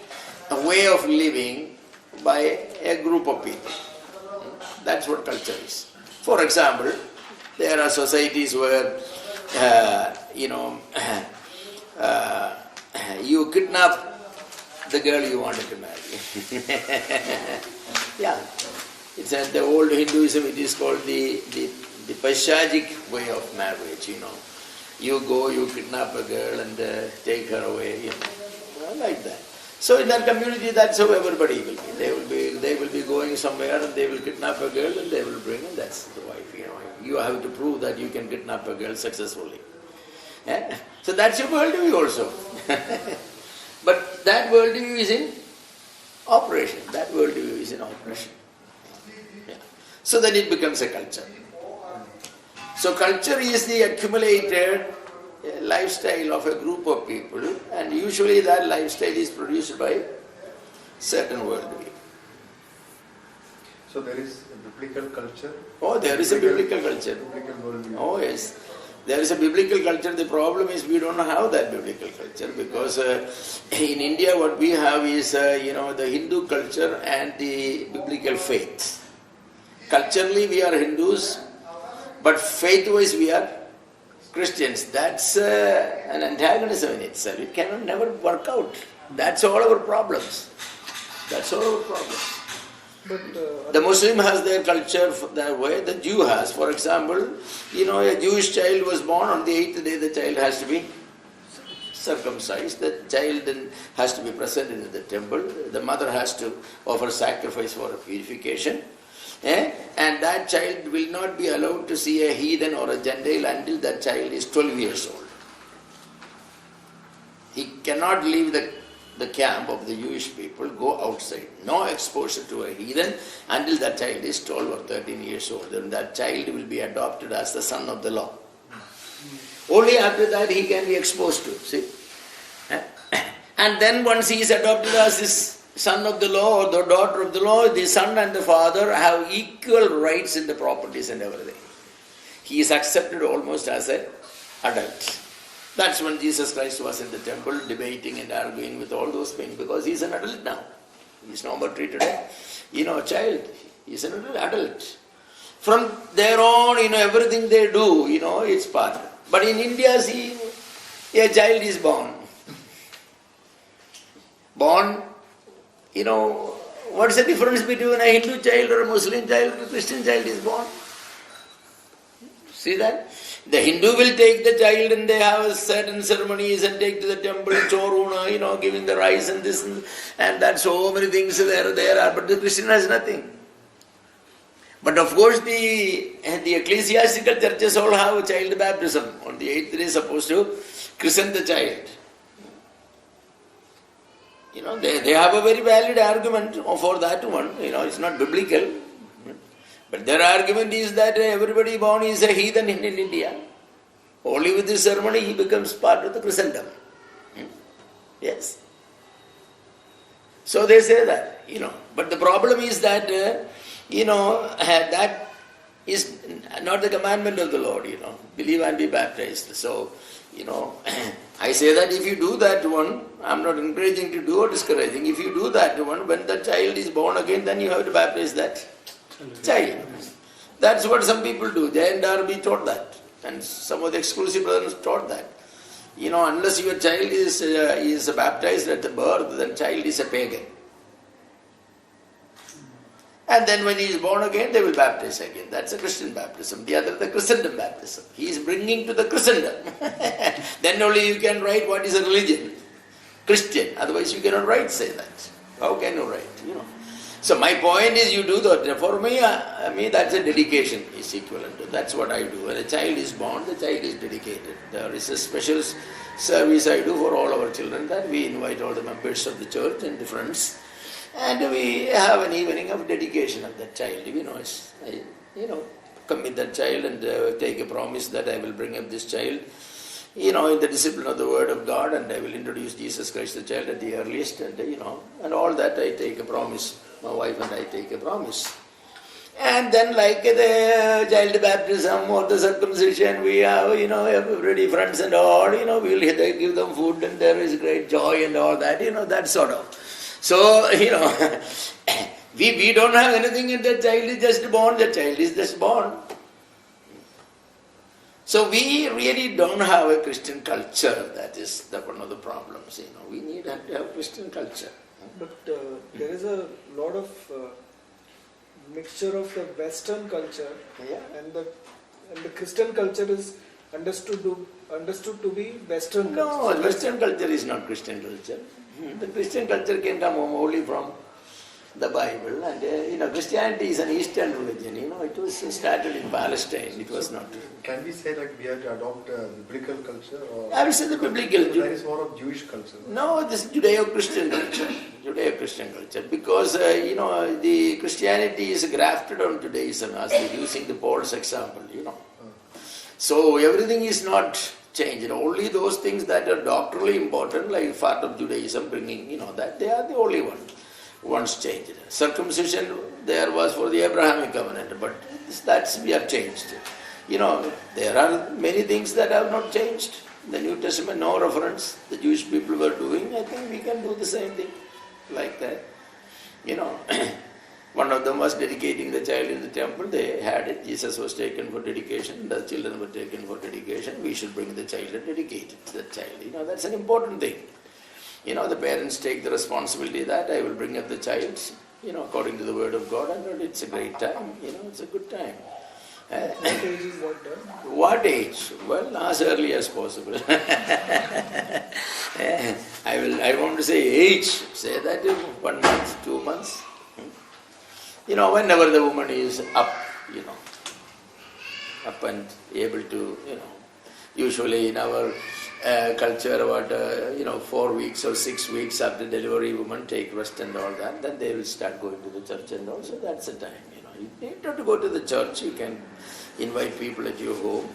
way of living by a group of people. That's what culture is. For example, there are societies where, you kidnap the girl you wanted to marry. Yeah. It's the old Hinduism, it is called the Paishagic way of marriage, You go, you kidnap a girl and take her away, like that. So in that community, that's how everybody will be. They will be going somewhere and they will kidnap a girl and they will bring, and that's the wife, You have to prove that you can kidnap a girl successfully. So that's your worldview also. But that worldview is in operation. Yeah. So then it becomes a culture. So culture is the accumulated lifestyle of a group of people, and usually that lifestyle is produced by certain worldview. So there is a biblical culture? Oh, there is a biblical culture. Biblical worldview. Oh, yes. There is a biblical culture. The problem is we don't have that biblical culture because in India what we have is, the Hindu culture and the biblical faith. Culturally we are Hindus, but faith-wise we are Christians. That's an antagonism in itself. It cannot never work out. That's all our problems. But the Muslim has their culture that way, the Jew has. For example, a Jewish child was born, on the 8th day the child has to be circumcised. The child then has to be present in the temple. The mother has to offer sacrifice for a purification. And that child will not be allowed to see a heathen or a Gentile until that child is 12 years old. He cannot leave the camp of the Jewish people, go outside. No exposure to a heathen until that child is 12 or 13 years old. Then that child will be adopted as the son of the law. Only after that he can be exposed to, see. And then once he is adopted as this son of the law or the daughter of the law, the son and the father have equal rights in the properties and everything. He is accepted almost as an adult. That's when Jesus Christ was in the temple debating and arguing with all those things, because he is an adult now. He is no more treated as, a child. He is an adult. From there on, everything they do, it's part. But in India, see, a child is born. What's the difference between a Hindu child or a Muslim child or a Christian child is born? See that? The Hindu will take the child and they have certain ceremonies and take to the temple, choruna, giving the rice and this and that, so many things there are, but the Christian has nothing. But of course the ecclesiastical churches all have child baptism. On the 8th day supposed to christen the child. They have a very valid argument for that one. It's not biblical. But their argument is that everybody born is a heathen in India. Only with this ceremony he becomes part of the Christendom. Yes. So they say that, But the problem is that, that is not the commandment of the Lord, Believe and be baptized. So, I say that if you do that one, I'm not encouraging to do or discouraging. If you do that one, when the child is born again, then you have to baptize that child. That's what some people do. Jay and Darby taught that. And some of the exclusive brothers taught that. Unless your child is baptized at the birth, then child is a pagan. And then when he is born again, they will baptize again. That's a Christian baptism. The other, the Christendom baptism. He is bringing to the Christendom. Then only you can write what is a religion. Christian. Otherwise you cannot write, say that. How can you write? So my point is you do that. For me, that's a dedication is equivalent to. That's what I do. When a child is born, the child is dedicated. There is a special service I do for all our children, that we invite all the members of the church and the friends. And we have an evening of dedication of that child. Commit that child and take a promise that I will bring up this child, in the discipline of the Word of God, and I will introduce Jesus Christ the child at the earliest, and all that I take a promise. My wife and I take a promise. And then like the child baptism or the circumcision, we have, everybody, friends and all, we will give them food and there is great joy and all that, that sort of. So, we don't have anything and the child is just born, So we really don't have a Christian culture. That is one of the problems, We need to have Christian culture. But there is a lot of mixture of the Western culture Yeah. and the Christian culture is understood to be Western No, culture. So Western culture is not Christian culture. The Christian culture can come only from the Bible, and Christianity is an Eastern religion. It was started in Palestine. It was not. Can we say like we have to adopt biblical culture, or I will say the biblical. that is more of Jewish culture? No, this Judeo-Christian culture. Judeo-Christian culture, because the Christianity is grafted on Judaism, as we're using the Paul's example. So everything is not changed. Only those things that are doctrinally important, like part of Judaism, bringing that they are the only ones changed. Circumcision there was for the Abrahamic covenant, but that's we have changed. There are many things that have not changed. The New Testament, no reference. The Jewish people were doing. I think we can do the same thing like that. One of them was dedicating the child in the temple. They had it. Jesus was taken for dedication. The children were taken for dedication. We should bring the child and dedicate it to the child. That's an important thing. The parents take the responsibility that I will bring up the child, according to the word of God, and it's a great time. It's a good time. what age is that done? What age? Well, as early as possible. I want to say age. Say that in 1 month, 2 months. Whenever the woman is up, up and able to, usually in our culture about, 4 weeks or 6 weeks after delivery, women take rest and all that, then they will start going to the church, and also that's the time, You don't have to go to the church, you can invite people at your home,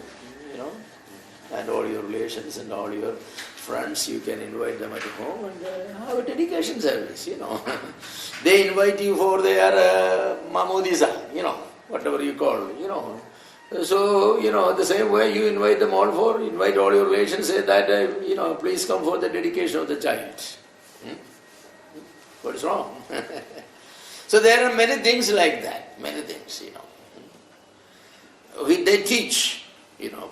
and all your relations and all your friends, you can invite them at home and have a dedication service, They invite you for their mamudisa, whatever you call, So, the same way you invite them all invite all your relations, say that, please come for the dedication of the child. What is wrong? So there are many things like that, many things, They teach,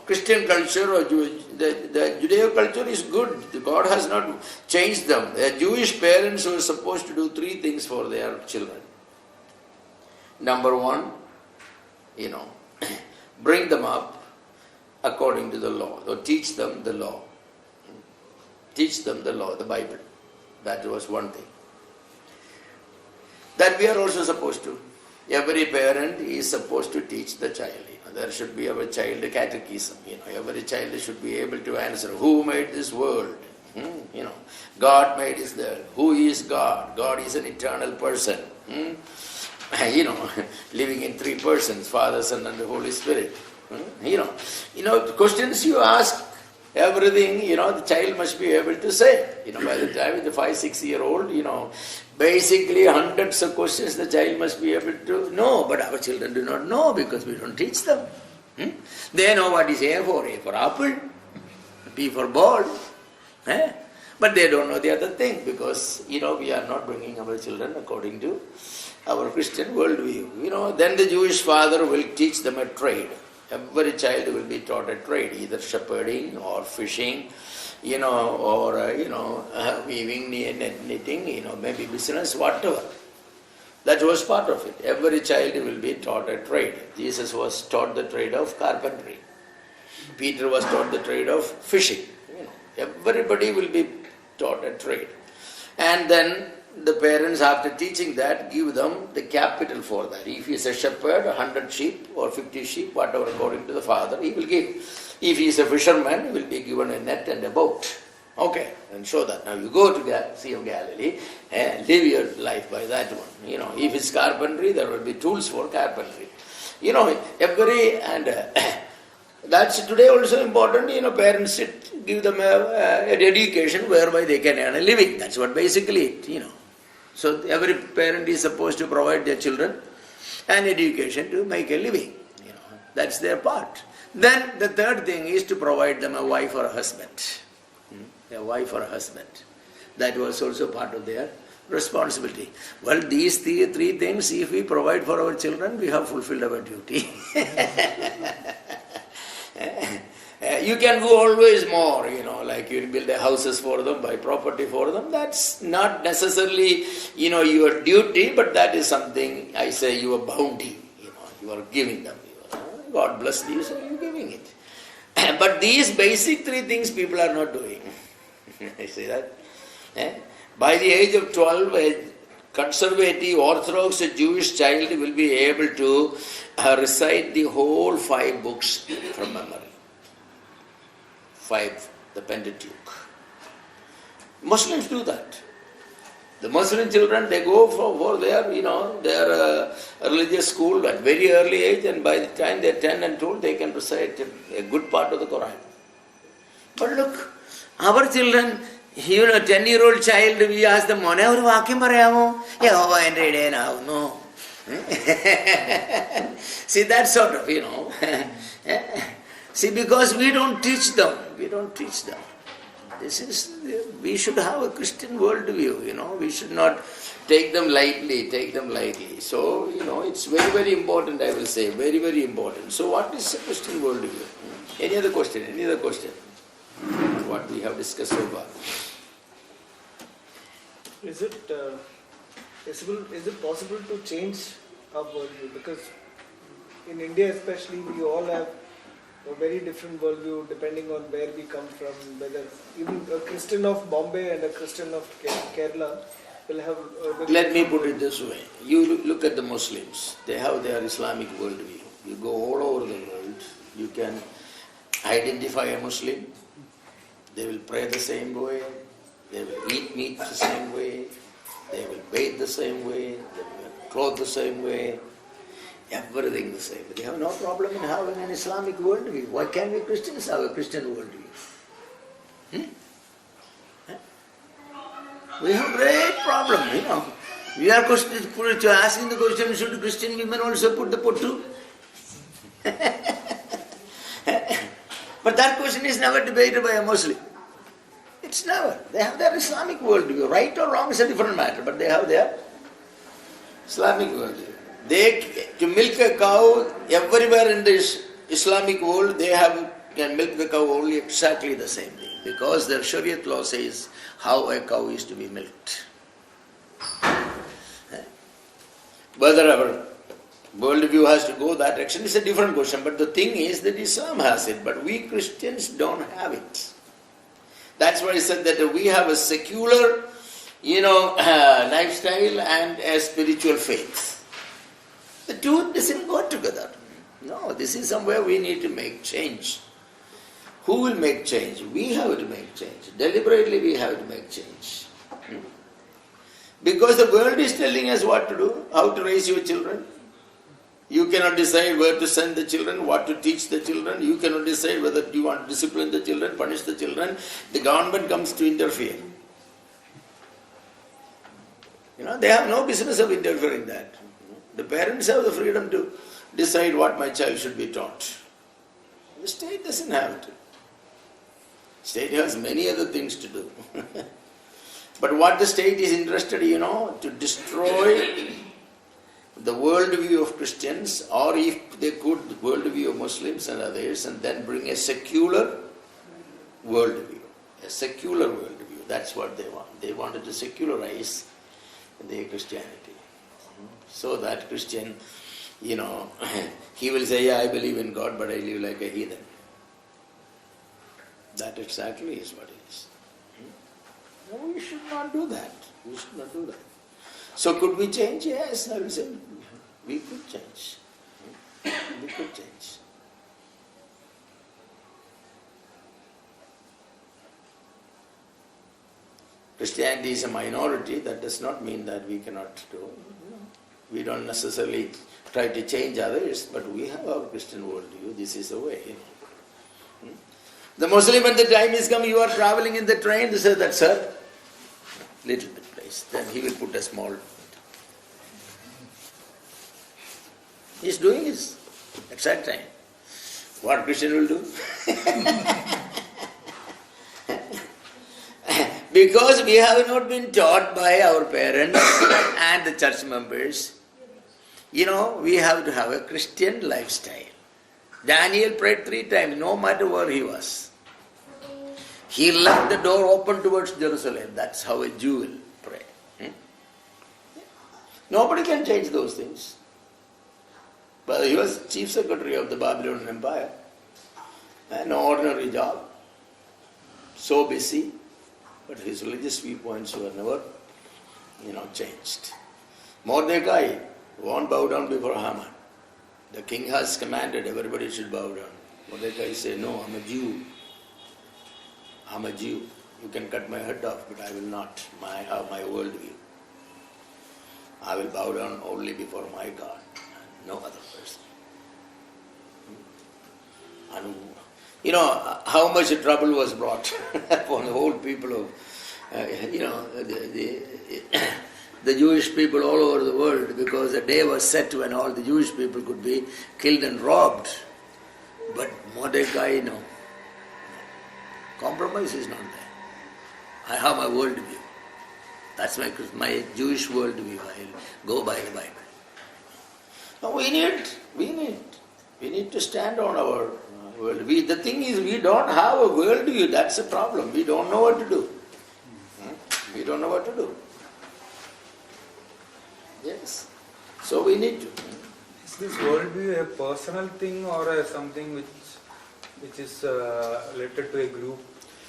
Christian culture or the Judeo culture is good. God has not changed them. The Jewish parents were supposed to do 3 things for their children. Number 1, bring them up according to the law, or teach them the law. Teach them the law, the Bible. That was one thing. That we are also supposed to. Every parent is supposed to teach the child. There should be our child catechism. Every child should be able to answer, who made this world? God made this world. Who is God? God is an eternal person. Living in 3 persons, Father, Son, and the Holy Spirit. Questions you ask, everything, the child must be able to say. By the time the 5-6-year-old, basically hundreds of questions the child must be able to know, but our children do not know because we don't teach them. They know what is A for apple, B for ball, but they don't know the other thing because, we are not bringing our children according to our Christian worldview. Then the Jewish father will teach them a trade. Every child will be taught a trade, either shepherding or fishing, or weaving, knitting, maybe business, whatever. That was part of it. Every child will be taught a trade. Jesus was taught the trade of carpentry. Peter was taught the trade of fishing. Everybody will be taught a trade. And then the parents, after teaching that, give them the capital for that. If he is a shepherd, 100 sheep or 50 sheep, whatever according to the father, he will give. If he is a fisherman, he will be given a net and a boat. Okay, and show that. Now you go to Sea of Galilee and live your life by that one. If it's carpentry, there will be tools for carpentry. That's today also important. Parents give them a dedication whereby they can earn a living. That's what basically it. So every parent is supposed to provide their children an education to make a living. That's their part. Then the third thing is to provide them a wife or a husband. A wife or a husband. That was also part of their responsibility. Well, these 3 things, if we provide for our children, we have fulfilled our duty. You can do always more, like like you build houses for them, buy property for them. That's not necessarily, your duty, but that is something, I say, your bounty. You are giving them. God bless you, so you are giving it. But these basic three things people are not doing. You see that? By the age of 12, a conservative, orthodox Jewish child will be able to recite the whole 5 books from memory. 5, the Pentateuch. Muslims do that. The Muslim children, they go for their religious school at very early age, and by the time they are 10 and 12, they can recite a good part of the Quran. But look, our children, 10-year-old child, we ask them, Mone oru vakyam parayamo? Yehova ente ideyanavuന്നു. See, that sort of, See, because we don't teach them. We should have a Christian worldview, we should not take them lightly. So, it's very, very important, I will say, very, very important. So, what is a Christian worldview? Any other question? What we have discussed so far. Is it possible to change our worldview? Because in India especially, we all have a very different worldview depending on where we come from. Whether even a Christian of Bombay and a Christian of Kerala will have... Let me put it this way. You look at the Muslims. They have their Islamic worldview. You go all over the world. You can identify a Muslim. They will pray the same way. They will eat meat the same way. They will bathe the same way. They will clothe the same way. Everything the same. They have no problem in having an Islamic worldview. Why can't we Christians have a Christian worldview? We have a great problem, We are asking the question, should Christian women also put the pottu? But that question is never debated by a Muslim. It's never. They have their Islamic worldview. Right or wrong is a different matter, but they have their Islamic worldview. To milk a cow, everywhere in the Islamic world, they can milk the cow only exactly the same thing. Because their Shariat law says how a cow is to be milked. Whether our worldview has to go that direction is a different question. But the thing is that Islam has it, but we Christians don't have it. That's why I said that we have a secular, lifestyle and a spiritual faith. The two doesn't go together. No, this is somewhere we need to make change. Who will make change? We have to make change. Deliberately we have to make change. Because the world is telling us what to do, how to raise your children. You cannot decide where to send the children, what to teach the children. You cannot decide whether you want to discipline the children, punish the children. The government comes to interfere. They have no business of interfering in that. The parents have the freedom to decide what my child should be taught. The state doesn't have it. State has many other things to do. But what the state is interested, to destroy the worldview of Christians, or if they could, the worldview of Muslims and others, and then bring a secular worldview. A secular worldview. That's what they want. They wanted to secularize their Christianity. So that Christian, he will say, I believe in God, but I live like a heathen. That exactly is what it is. No, we should not do that. So could we change? Yes, I will say, we could change. Christianity is a minority. That does not mean that we cannot do. We don't necessarily try to change others, but we have our Christian worldview. This is the way. The Muslim, at the time is come, you are traveling in the train, they say that, sir, little bit place. Then he will put a small. He is doing his exact time. What Christian will do? Because we have not been taught by our parents and the church members, we have to have a Christian lifestyle. Daniel prayed 3 times, no matter where he was. He left the door open towards Jerusalem. That's how a Jew will pray. Nobody can change those things. But he was chief secretary of the Babylonian Empire. An ordinary job. So busy. But his religious viewpoints were never, changed. Mordecai won't bow down before Haman. The king has commanded everybody should bow down. Mordecai said, no, I'm a Jew. I'm a Jew. You can cut my head off, but I will not. I have my worldview. I will bow down only before my God, and no other person. And how much trouble was brought upon the whole people of, the Jewish people all over the world, because the day was set when all the Jewish people could be killed and robbed. But Mordecai, no. Compromise is not there. I have my worldview. That's my Jewish worldview. I'll go by the Bible. Now we need to stand on our worldview. The thing is, we don't have a worldview. That's the problem. We don't know what to do. We don't know what to do. Yes. So we need to. Is this worldview a personal thing or something which is related to a group?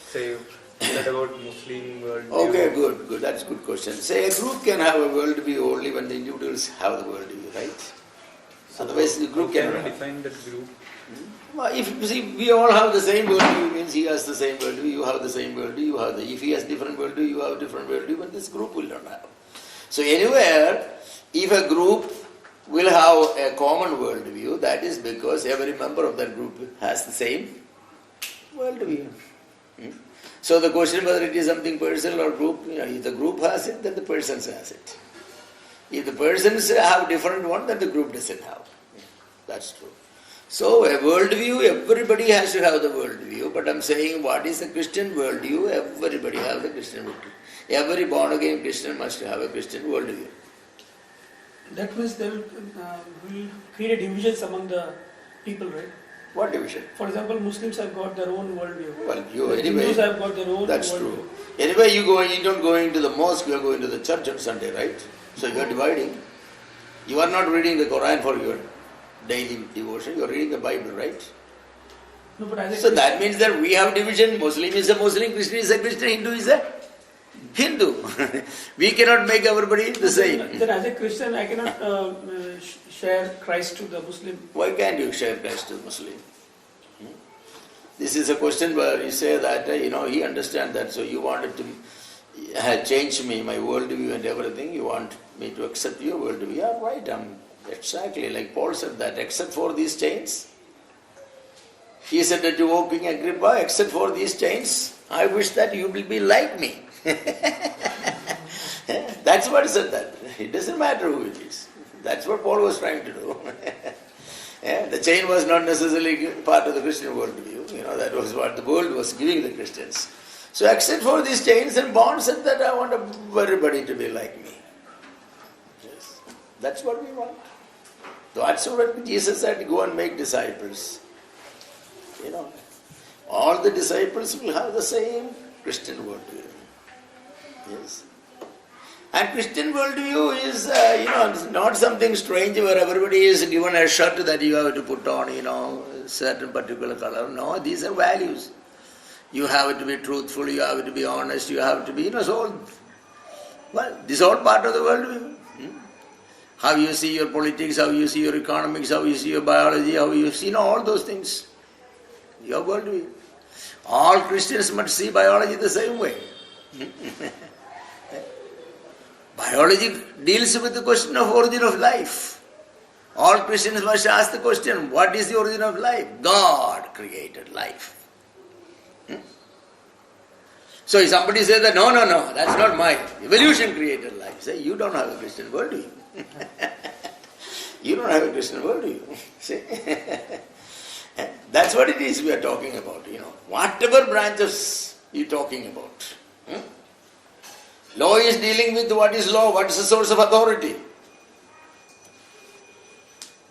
Say, that about Muslim worldview. Okay, good. That's a good question. Say a group can have a worldview only when the individuals have the worldview, right? So otherwise the group cannot have. define that group. Well, if you see, we all have the same worldview, means he has the same worldview, you have the same worldview, if he has different worldview, you have different worldview, but this group will not have. So anywhere, if a group will have a common worldview, that is because every member of that group has the same worldview. So the question whether it is something personal or group, if the group has it, then the persons has it. If the persons have different one, then the group doesn't have. That's true. So a worldview, everybody has to have the worldview, but I'm saying what is the Christian worldview? Everybody has the Christian worldview. Every born again Christian must have a Christian worldview. That means they will create divisions among the people, right? What division? For example, Muslims have got their own worldview. Well, Hindus have got their own that's worldview. true. Anyway, you don't go into the mosque, you are going to the church on Sunday, right? So you are dividing. You are not reading the Quran for your daily devotion, you are reading the Bible, right? No, but as a So that means that we have division. Muslim is a Muslim, Christian is a Christian, Hindu is a Hindu. We cannot make everybody the same. Then as a Christian, I cannot share Christ to the Muslim. Why can't you share Christ to the Muslim? This is a question where you say that, he understands that, so you wanted to change me, my worldview and everything, you want me to accept your worldview. Yeah, right, exactly like Paul said that, except for these chains. He said that to O King Agrippa, except for these chains, I wish that you will be like me. That's what he said that. It doesn't matter who it is. That's what Paul was trying to do. The chain was not necessarily part of the Christian worldview. That was what the world was giving the Christians. So except for these chains and bonds, said that I want everybody to be like me. Yes. That's what we want. That's what Jesus said, go and make disciples. All the disciples will have the same Christian worldview. Yes. And Christian worldview is, not something strange where everybody is given a shirt that you have to put on, certain particular color. No, these are values. You have to be truthful, you have to be honest, you have to be, so, well, this is all part of the worldview. How you see your politics, how you see your economics, how you see your biology, how you see, all those things. Your worldview. All Christians must see biology the same way. Biology deals with the question of origin of life. All Christians must ask the question, what is the origin of life? God created life. So if somebody says that, no, that's not mine. Evolution created life. Say, you don't have a Christian worldview. You don't have a Christian worldview. See? That's what it is we are talking about, Whatever branches you're talking about. Law is dealing with what is law, what is the source of authority.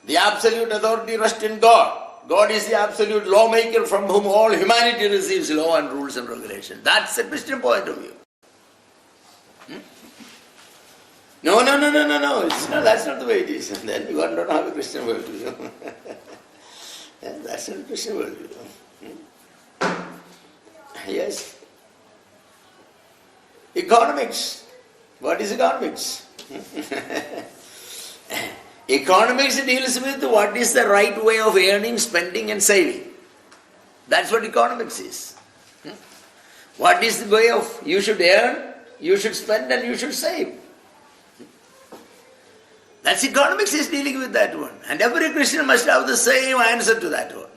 The absolute authority rests in God. God is the absolute lawmaker from whom all humanity receives law and rules and regulations. That's the Christian point of view. No. That's not the way it is. And then you don't have a Christian worldview. That's not a Christian worldview. Yes. Economics. What is economics? Economics deals with what is the right way of earning, spending and saving. That's what economics is. What is the way of you should earn, you should spend and you should save. That's economics is dealing with that one. And every Christian must have the same answer to that one,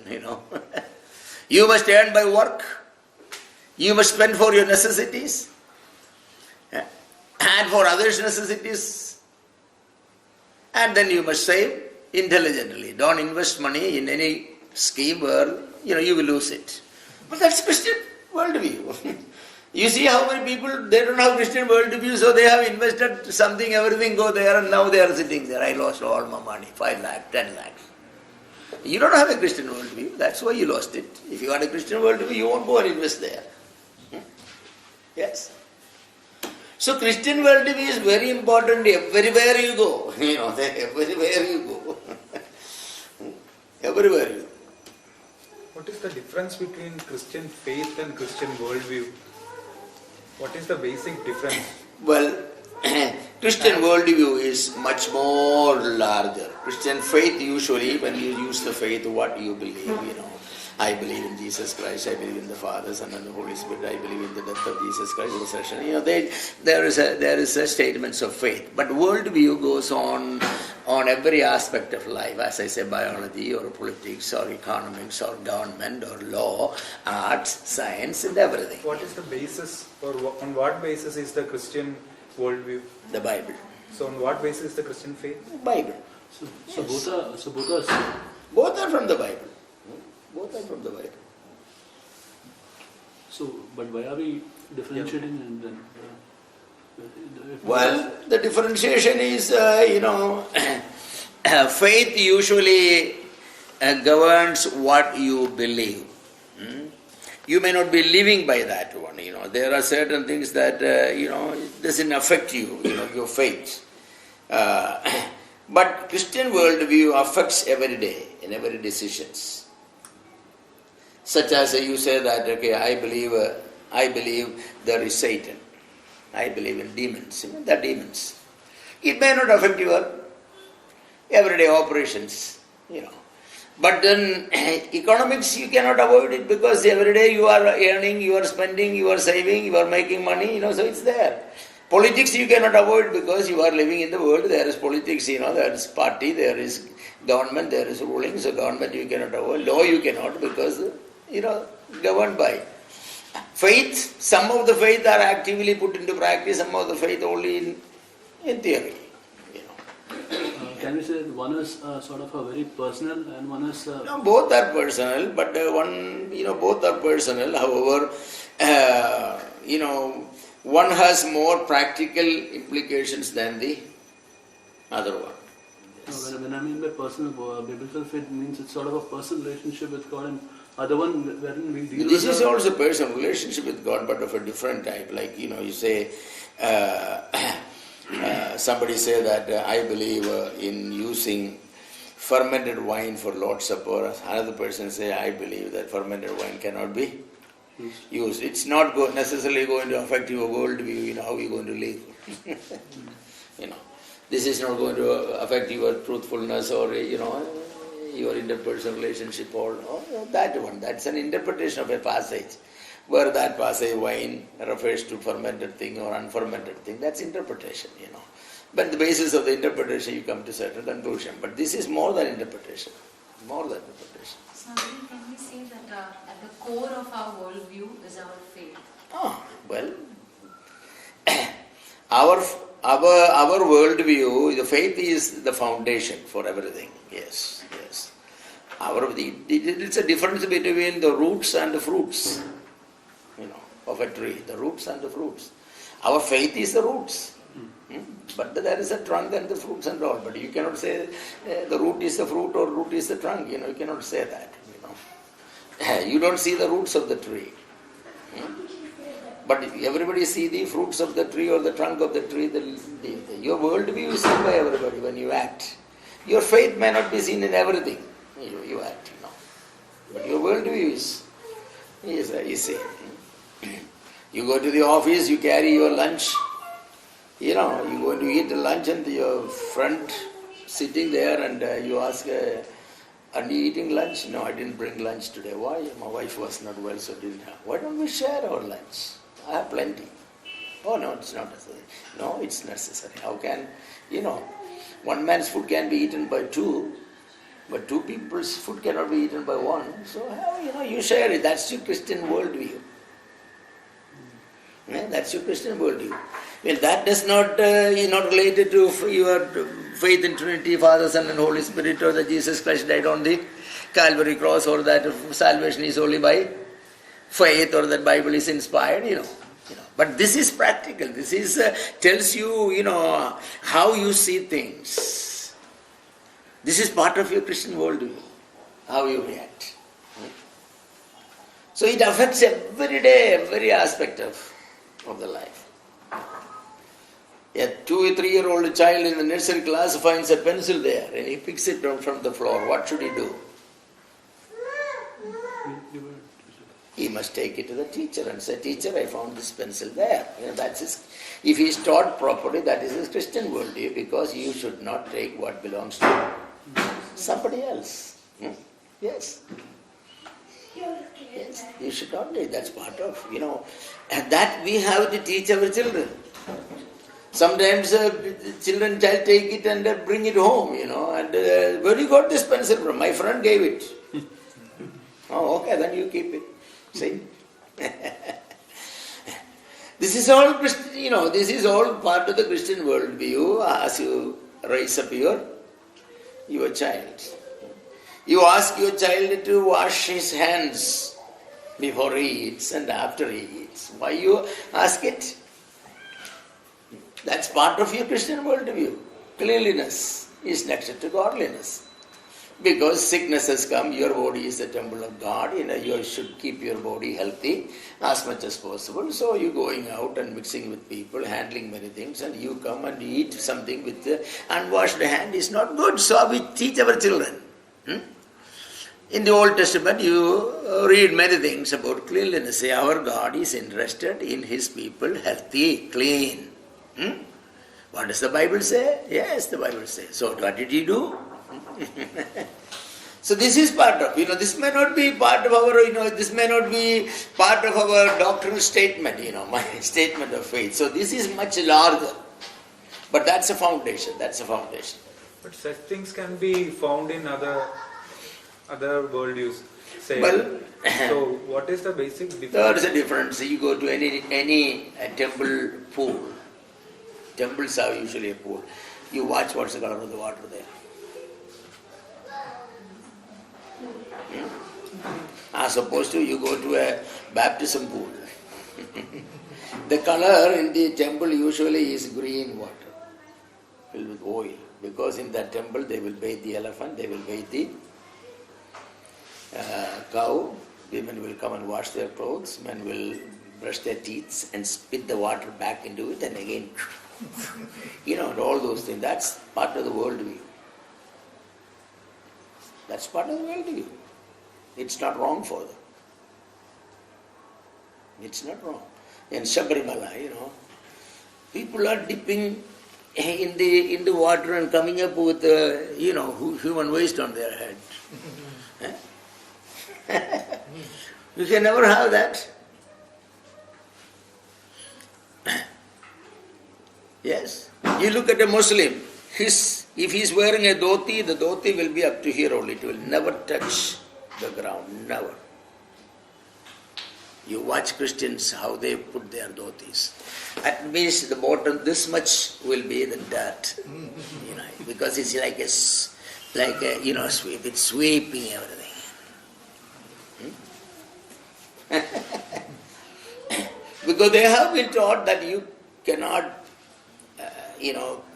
You must earn by work. You must spend for your necessities. And for others' necessities. And then you must save intelligently. Don't invest money in any scheme where, you will lose it. But that's Christian worldview. You see how many people, they don't have Christian worldview, so they have invested something, everything go there, and now they are sitting there. I lost all my money, 5 lakh, 10 lakhs. You don't have a Christian worldview, that's why you lost it. If you had a Christian worldview, you won't go and invest there. Yes. So Christian worldview is very important everywhere you go. Everywhere you go. Everywhere you go. What is the difference between Christian faith and Christian worldview? What is the basic difference? Well, Christian worldview is much more larger. Christian faith, usually, when you use the faith, what you believe, I believe in Jesus Christ, I believe in the Father, Son and the Holy Spirit, I believe in the death of Jesus Christ, resurrection. There is a statements of faith. But worldview goes on every aspect of life, as I say, biology or politics or economics or government or law, arts, science and everything. What is the basis, or on what basis is the Christian worldview? The Bible. So on what basis is the Christian faith? Bible. So Yes. both are Both are from the Bible. Both are from the Bible. So, but why are we differentiating and then? Well, the differentiation is, faith usually governs what you believe. You may not be living by that one, There are certain things that, it doesn't affect you, your faith. But Christian worldview affects every day, in every decisions. Such as you say that, okay, I believe there is Satan. I believe in demons. The demons. It may not affect your everyday operations, But then economics, you cannot avoid it because every day you are earning, you are spending, you are saving, you are making money, so it's there. Politics you cannot avoid because you are living in the world. There is politics, there is party, there is government, there is ruling. So government you cannot avoid. Law you cannot because, governed by. Faith, some of the faith are actively put into practice, some of the faith only in theory. Can we say that one is sort of a very personal and one is... No, both are personal, but both are personal. However, one has more practical implications than the other one. Yes. When I mean by personal, biblical faith means it's sort of a personal relationship with God, and other one wherein we deal This with is also a personal relationship with God, but of a different type. Like, you say, somebody say that I believe in using fermented wine for Lord's Supper. Another person say, I believe that fermented wine cannot be used. It's not necessarily going to affect your worldview, how you're going to live. This is not going to affect your truthfulness or, your interpersonal relationship or that one. That's an interpretation of a passage. Where that passage wine refers to fermented thing or unfermented thing, that's interpretation, But the basis of the interpretation you come to certain conclusion. But this is more than interpretation. More than interpretation. So can we say that at the core of our worldview is our faith? Well, our worldview, the faith is the foundation for everything. Yes. It's a difference between the roots and the fruits, of a tree. The roots and the fruits. Our faith is the roots. But there is a trunk and the fruits and all. But you cannot say the root is the fruit or root is the trunk. You cannot say that. You don't see the roots of the tree. But everybody see the fruits of the tree or the trunk of the tree. Your worldview is seen by everybody when you act. Your faith may not be seen in everything. You act, But your worldview is seen. You go to the office, you carry your lunch. You go to eat lunch and your friend sitting there and you ask, are you eating lunch? No, I didn't bring lunch today. Why? My wife was not well, so didn't have. Why don't we share our lunch? I have plenty. Oh no, it's not necessary. No, it's necessary. How can, one man's food can be eaten by two, but two people's food cannot be eaten by one. So, you share it. That's your Christian worldview. That's your Christian worldview. Well, that does not, is not related to your faith in Trinity, Father, Son and Holy Spirit, or that Jesus Christ died on the Calvary cross, or that salvation is only by faith, or that Bible is inspired, But this is practical. This is tells you, how you see things. This is part of your Christian worldview, how you react. So it affects every day, every aspect of the life. A 2 or 3-year-old child in the nursery class finds a pencil there and he picks it from the floor. What should he do? He must take it to the teacher and say, teacher, I found this pencil there. That's his. If he is taught properly, that is his Christian worldview, because you should not take what belongs to somebody else. Yes. Yes, you should not do it. That's part of, and that we have to teach our children. Sometimes child take it and bring it home, and where you got this pencil from? My friend gave it. Oh, okay, then you keep it. See? This is all Christian, this is all part of the Christian worldview as you raise up your child. You ask your child to wash his hands before he eats and after he eats. Why you ask it? That's part of your Christian worldview. Cleanliness is next to godliness. Because sickness has come, your body is the temple of God. You should keep your body healthy as much as possible. So you're going out and mixing with people, handling many things, and you come and eat something with unwashed hand is not good. So we teach our children. In the Old Testament, you read many things about cleanliness. Say, our God is interested in His people healthy, clean. What does the Bible say? Yes, the Bible says. So what did He do? So this is part of, this may not be part of our, this may not be part of our doctrinal statement, my statement of faith. So this is much larger. But that's a foundation, But such things can be found in other worldviews. Say, so what is the basic difference? There is a difference. You go to any temple pool. Temples have usually a pool. You watch what's the color of the water there. As opposed to you go to a baptism pool. The color in the temple usually is green water filled with oil, because in that temple they will bathe the elephant, they will bathe the cow, women will come and wash their clothes, men will brush their teeth and spit the water back into it and again, all those things. That's part of the worldview. That's part of the worldview. It's not wrong for them. It's not wrong. In Sabarimala, people are dipping in the water and coming up with human waste on their head. You can never have that. Yes. You look at a Muslim, if he's wearing a dhoti, the dhoti will be up to here only. It will never touch the ground. Never. You watch Christians, how they put their dhotis. At least the bottom, this much will be the dirt. Because it's like a sweep. It's sweeping everything. Because they have been taught that you cannot,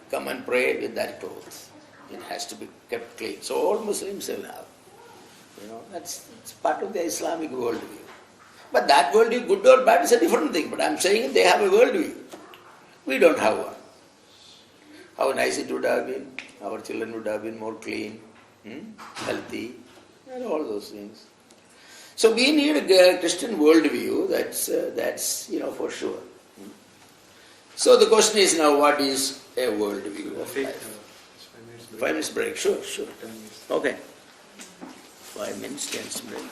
come and pray with that clothes. It has to be kept clean. So all Muslims will have. It's part of the Islamic worldview. But that worldview, good or bad, is a different thing. But I'm saying they have a worldview. We don't have one. How nice it would have been. Our children would have been more clean, healthy, and all those things. So we need a Christian worldview, that's for sure. So the question is now, what is a worldview of life? 5 minutes break, sure. Okay. 5 minutes, 10 minutes break.